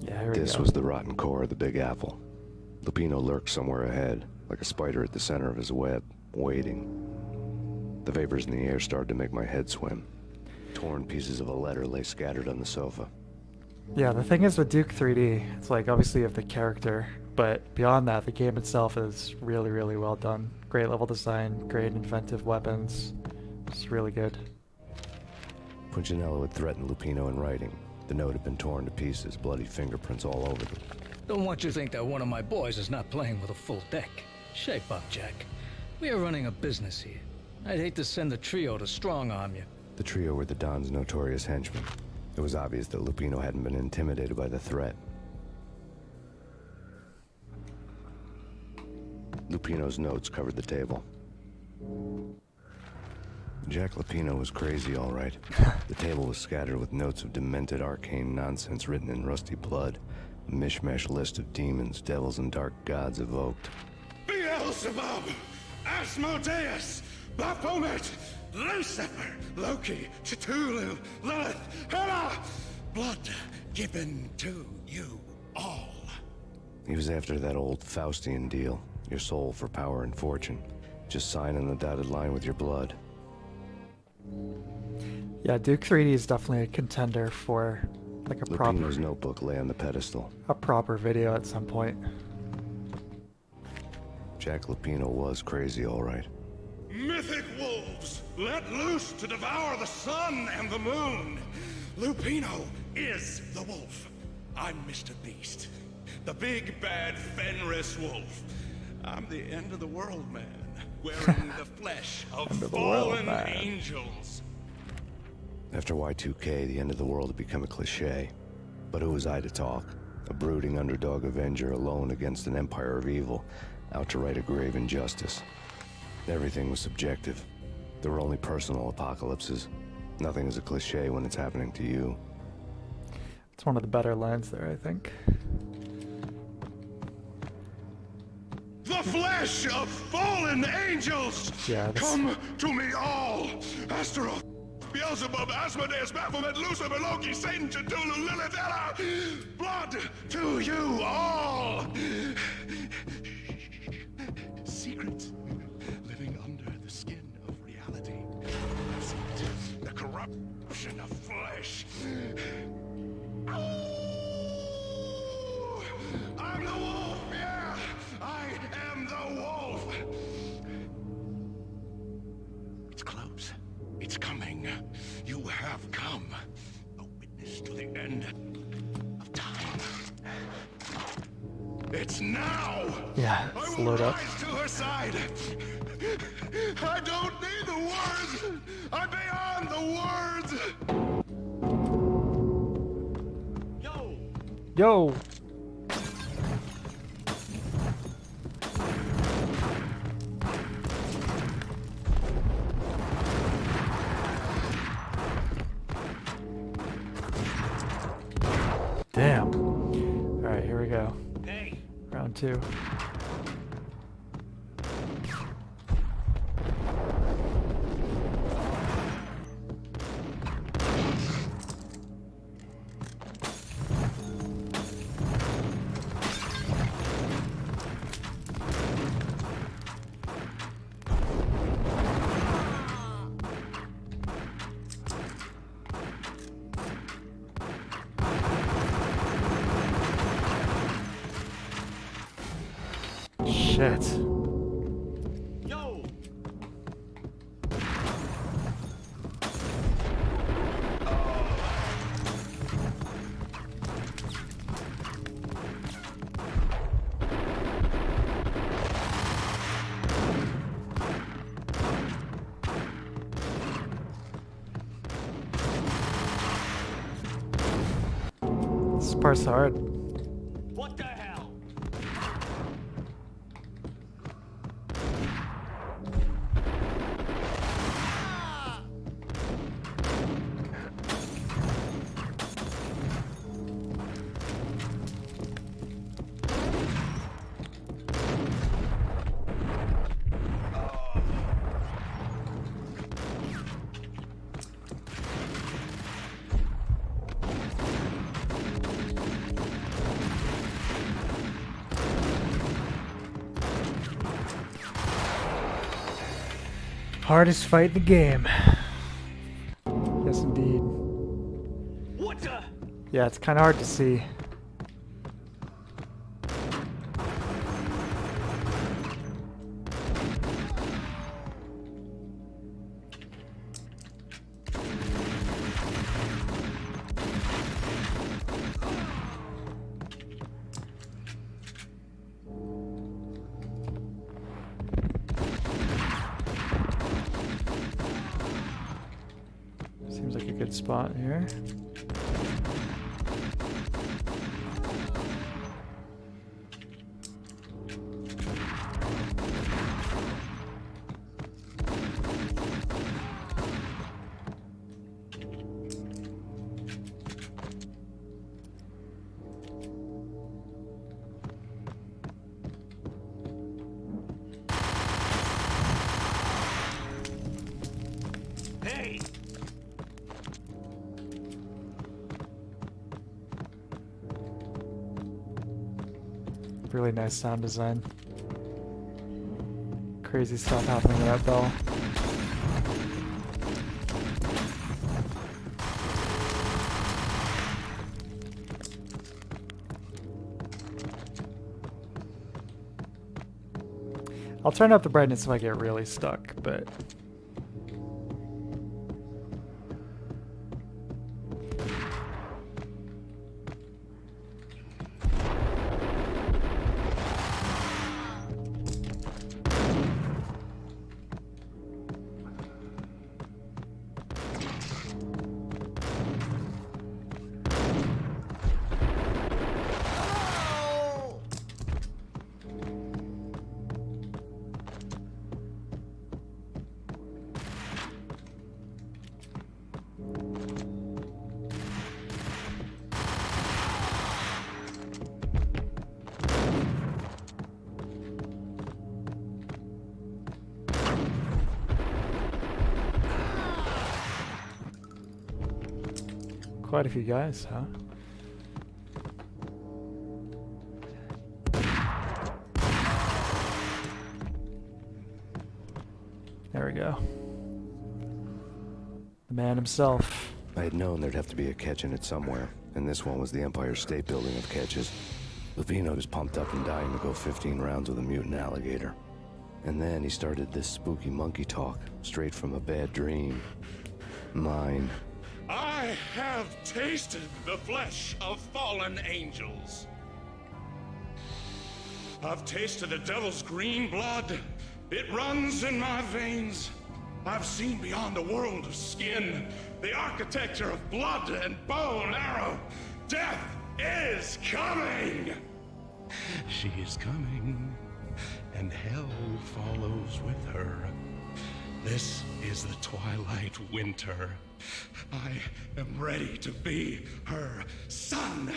Yeah, here we go. This was the rotten core of the Big Apple. Lupino lurked somewhere ahead, like a spider at the center of his web, waiting. The vapors in the air started to make my head swim. Torn pieces of a letter lay scattered on the sofa. Yeah, the thing is with Duke 3D, it's like obviously you have the character, but beyond that, the game itself is really, really well done. Great level design, great inventive weapons. It's really good. Punchinello had threatened Lupino in writing. The note had been torn to pieces, bloody fingerprints all over them. Don't want you to think that one of my boys is not playing with a full deck. Shape up, Jack. We are running a business here. I'd hate to send the trio to strong-arm you. The trio were the Don's notorious henchmen. It was obvious that Lupino hadn't been intimidated by the threat. Lupino's notes covered the table. Jack Lupino was crazy, all right. The table was scattered with notes of demented arcane nonsense written in rusty blood. A mishmash list of demons, devils, and dark gods evoked. Beelzebub, Asmodeus, Baphomet, Lucifer, Loki, Cthulhu, Lilith, Hela! Blood given to you all. He was after that old Faustian deal. Your soul for power and fortune. Just sign on the dotted line with your blood. Yeah, Duke 3D is definitely a contender for like a Lupino's notebook lay on the pedestal. A proper video at some point. Jack Lupino was crazy, all right. Mythic wolves, let loose to devour the sun and the moon. Lupino is the wolf. I'm Mr. Beast, the big bad Fenris wolf. I'm the end of the world man, wearing the flesh of fallen angels. After Y2K, the end of the world had become a cliche. But who was I to talk? A brooding underdog avenger alone against an empire of evil, out to right a grave injustice. Everything was subjective. There were only personal apocalypses. Nothing is a cliche when it's happening to you. It's one of the better lines there, I think. The flesh of fallen angels! Yeah, come to me all! Astaroth, Beelzebub, Asmodeus, Baphomet, Lucifer, Loki, Satan, Cthulhu, Lilith, Ella! Blood to you all! Secrets living under the skin of reality. The corruption of flesh. I'm the wolf, yeah! I am the wolf! It's close. It's coming. You have come. A witness to the end of time. It's now! Yeah, I load will up. rise to her side. I don't need the words. I'm beyond the words. Yo! Damn. Alright, here we go. Hey. Round 2. Shit. Yo! This part's hard. What the hell? Hardest fight in the game. Yes, indeed. What the? Yeah, it's kind of hard to see. Seems like a good spot here. Hey! Really nice sound design. Crazy stuff happening to that bell. I'll turn up the brightness if I get really stuck, but... Quite a few guys, huh? There we go. The man himself. I had known there'd have to be a catch in it somewhere, and this one was the Empire State Building of catches. Lupino was pumped up and dying to go 15 rounds with a mutant alligator. And then he started this spooky monkey talk, straight from a bad dream. Mine. I have tasted the flesh of fallen angels. I've tasted the devil's green blood. It runs in my veins. I've seen beyond the world of skin, the architecture of blood and bow and arrow. Death is coming! She is coming, and hell follows with her. This is the twilight winter. I am ready to be her son.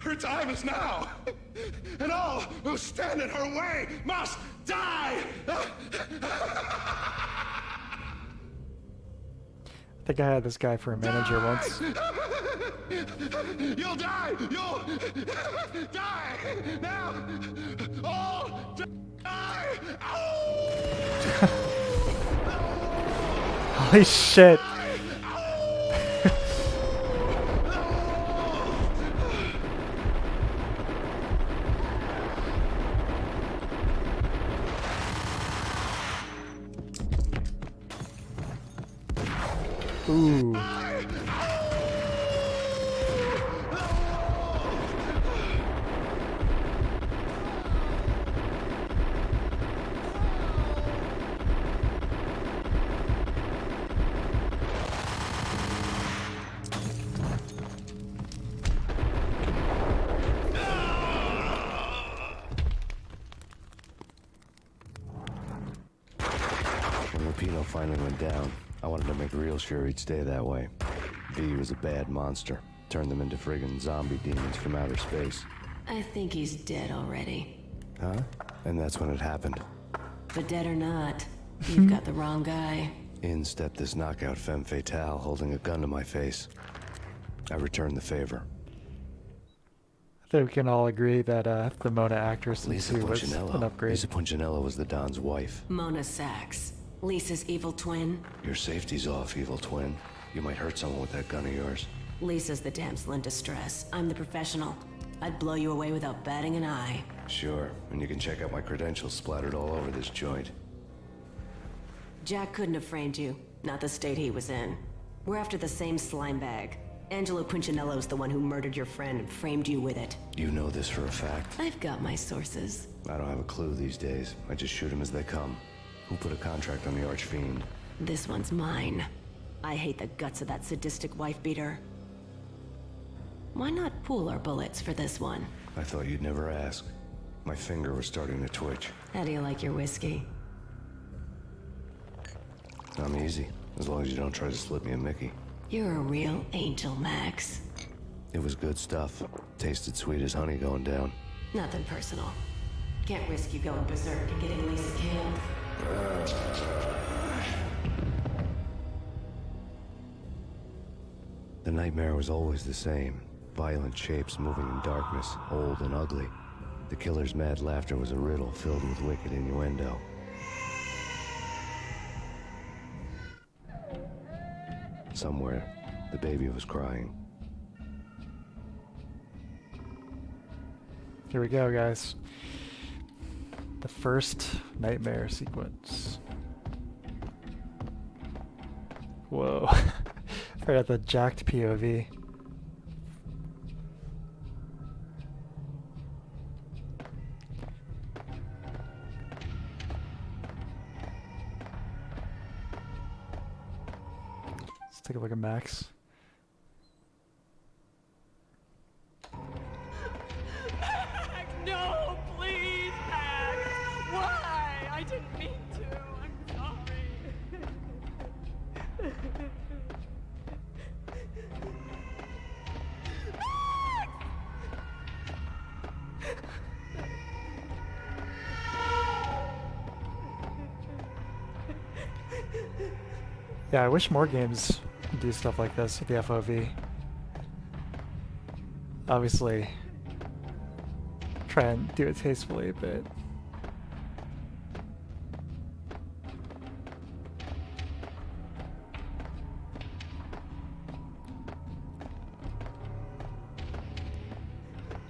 Her time is now, and all who stand in her way must die! I think I had this guy for a manager once. You'll die! You'll die! Now! All die! Holy shit. Ooh. When Lupino finally went down, I wanted to make real sure he'd stay that way. V was a bad monster. Turned them into friggin' zombie demons from outer space. I think he's dead already. Huh? And that's when it happened. But dead or not, you've got the wrong guy. In stepped this knockout femme fatale holding a gun to my face. I returned the favor. I think we can all agree that the Mona actress in Lisa 2 was an Punchinello. upgrade. Lisa Punchinello was the Don's wife. Mona Sachs, Lisa's evil twin. Your safety's off, evil twin. You might hurt someone with that gun of yours. Lisa's the damsel in distress. I'm the professional. I'd blow you away without batting an eye. Sure, and you can check out my credentials splattered all over this joint. Jack couldn't have framed you. Not the state he was in. We're after the same slime bag. Angelo Punchinello's the one who murdered your friend and framed you with it. You know this for a fact. I've got my sources. I don't have a clue these days. I just shoot them as they come. Who put a contract on the Archfiend? This one's mine. I hate the guts of that sadistic wife beater. Why not pool our bullets for this one? I thought you'd never ask. My finger was starting to twitch. How do you like your whiskey? I'm easy, as long as you don't try to slip me a Mickey. You're a real angel, Max. It was good stuff. Tasted sweet as honey going down. Nothing personal. Can't risk you going berserk and getting Lisa killed. The nightmare was always the same. Violent shapes moving in darkness, old and ugly. The killer's mad laughter was a riddle filled with wicked innuendo. Somewhere, the baby was crying. Here we go, guys. The first nightmare sequence. Whoa. Right at the jacked POV. Let's take a look at Max. No, please, Max. Why? I didn't mean to. I'm sorry. Yeah, I wish more games do stuff like this with the FOV. Obviously, try and do it tastefully, but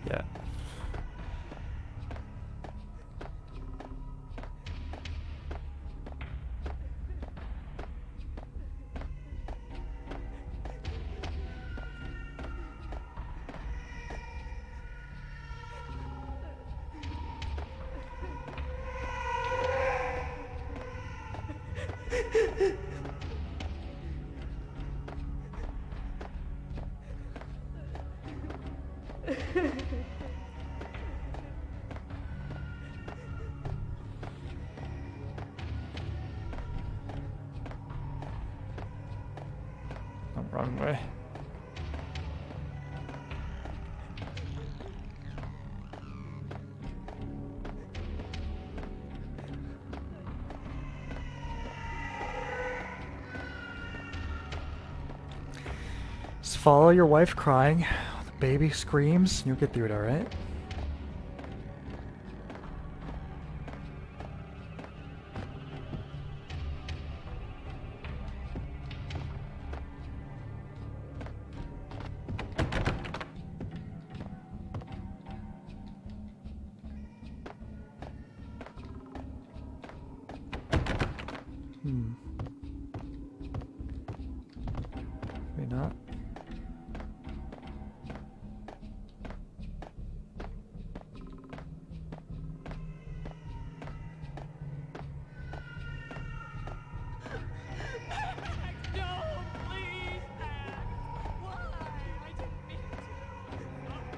yeah. I'm wrong way. Just follow your wife crying. The baby screams, and you'll get through it, alright? Maybe not. No, please, Max. Why? I didn't mean to. I'm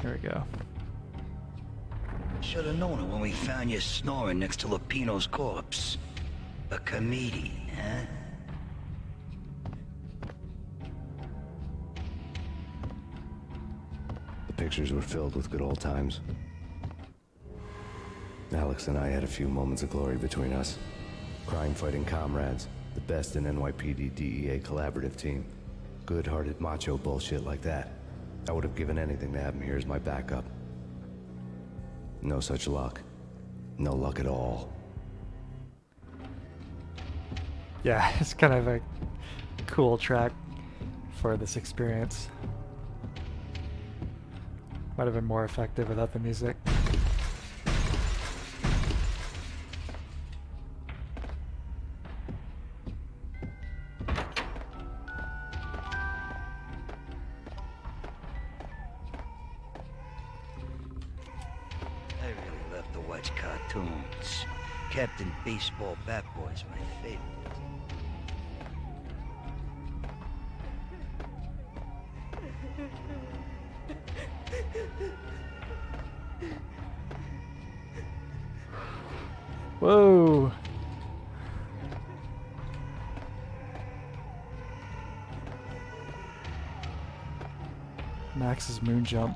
Here we go. Should have known it when we found you snoring next to Lupino's corpse. A comedian, huh? The pictures were filled with good old times. Alex and I had a few moments of glory between us. Crime-fighting comrades, the best in NYPD DEA collaborative team. Good-hearted macho bullshit like that. I would have given anything to have him here as my backup. No such luck. No luck at all. Yeah, it's kind of a cool track for this experience. Might have been more effective without the music. I really love to watch cartoons. Captain Baseball Bat Boy's my favorite. Whoa! Max's moon jump.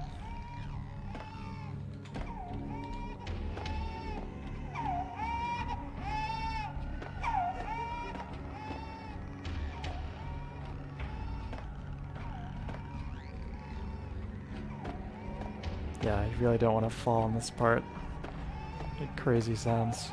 Yeah, you really don't want to fall on this part. Make crazy sounds.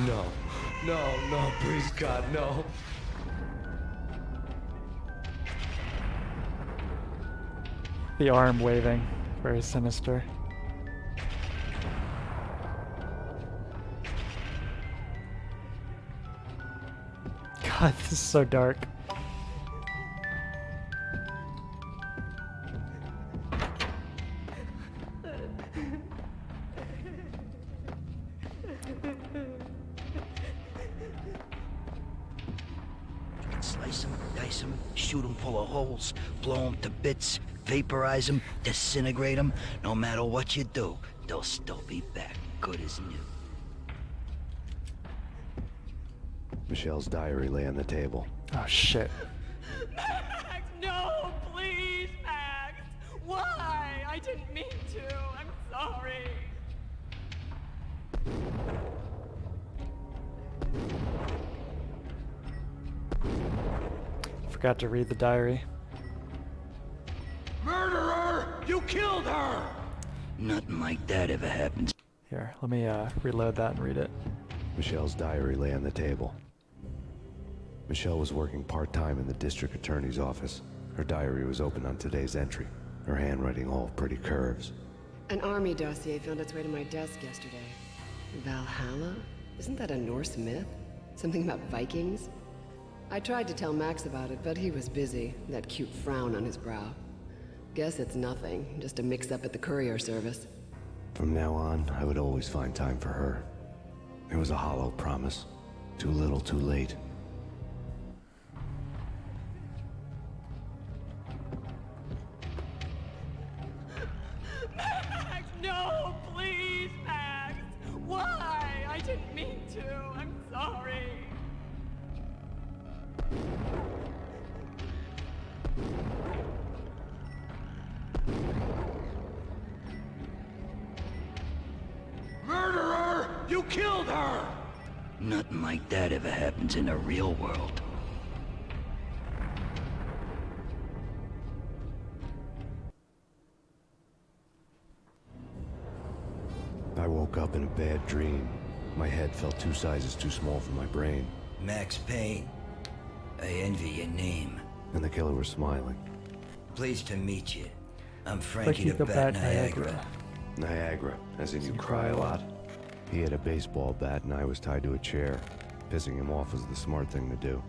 No. No, please, God, no. The arm waving, very sinister. God, this is so dark. Slice them, dice them, shoot them full of holes, blow them to bits, vaporize them, disintegrate them. No matter what you do, they'll still be back, good as new. Michelle's diary lay on the table. Oh shit. Max, no, please, Max. Why? I didn't mean to. I'm sorry. Forgot to read the diary. Murderer! You killed her! Nothing like that ever happens. Here, let me reload that and read it. Michelle's diary lay on the table. Michelle was working part-time in the district attorney's office. Her diary was open on today's entry, her handwriting all pretty curves. An army dossier found its way to my desk yesterday. Valhalla? Isn't that a Norse myth? Something about Vikings? I tried to tell Max about it, but he was busy, that cute frown on his brow. Guess it's nothing, just a mix-up at the courier service. From now on, I would always find time for her. It was a hollow promise. Too little, too late. Max, no, please, Max. Why? I didn't mean to. I'm sorry. Murderer! You killed her! Nothing like that ever happens in the real world. I woke up in a bad dream. My head felt 2 sizes too small for my brain. Max Payne. I envy your name. And the killer was smiling. Pleased to meet you. I'm Frankie the Bat Niagara. Niagara, as in you cry a lot. He had a baseball bat and I was tied to a chair. Pissing him off was the smart thing to do.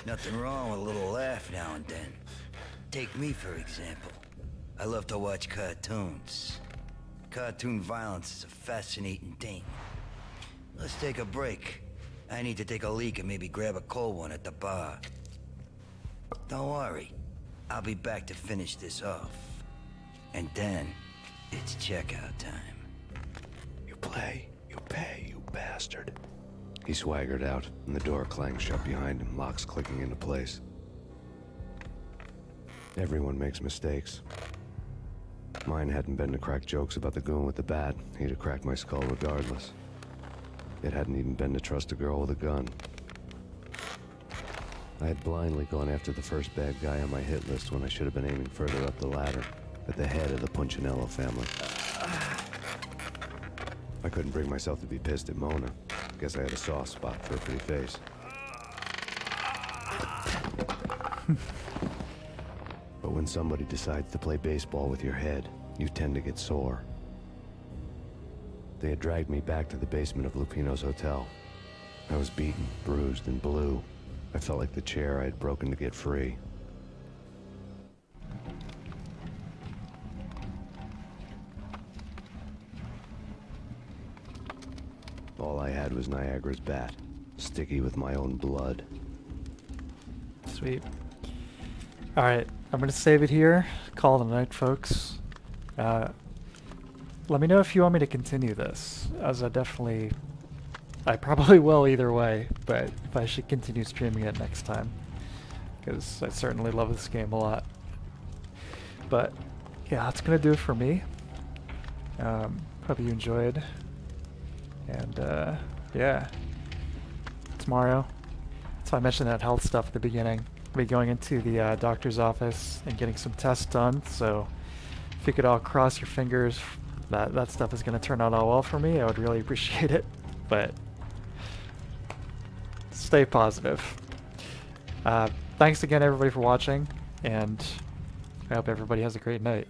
Nothing wrong with a little laugh now and then. Take me, for example. I love to watch cartoons. Cartoon violence is a fascinating thing. Let's take a break. I need to take a leak and maybe grab a cold one at the bar. Don't worry. I'll be back to finish this off. And then, it's checkout time. You play, you pay, you bastard. He swaggered out, and the door clanged shut behind him, locks clicking into place. Everyone makes mistakes. Mine hadn't been to crack jokes about the goon with the bat. He'd have cracked my skull regardless. It hadn't even been to trust a girl with a gun. I had blindly gone after the first bad guy on my hit list when I should have been aiming further up the ladder, at the head of the Punchinello family. I couldn't bring myself to be pissed at Mona. Guess I had a soft spot for a pretty face. But when somebody decides to play baseball with your head, you tend to get sore. They had dragged me back to the basement of Lupino's hotel. I was beaten, bruised, and blue. I felt like the chair I had broken to get free. All I had was Niagara's bat, sticky with my own blood. Sweet. Alright, I'm gonna save it here. Call it a night, folks. Let me know if you want me to continue this, as I probably will either way, but if I should continue streaming it next time, because I certainly love this game a lot. But yeah, that's gonna do it for me. Hope you enjoyed, and yeah, tomorrow, so I mentioned that health stuff at the beginning. I'll be going into the doctor's office and getting some tests done, so if you could all cross your fingers that stuff is going to turn out all well for me, I would really appreciate it. But stay positive. Thanks again, everybody, for watching, and I hope everybody has a great night.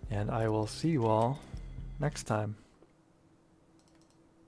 And I will see you all next time.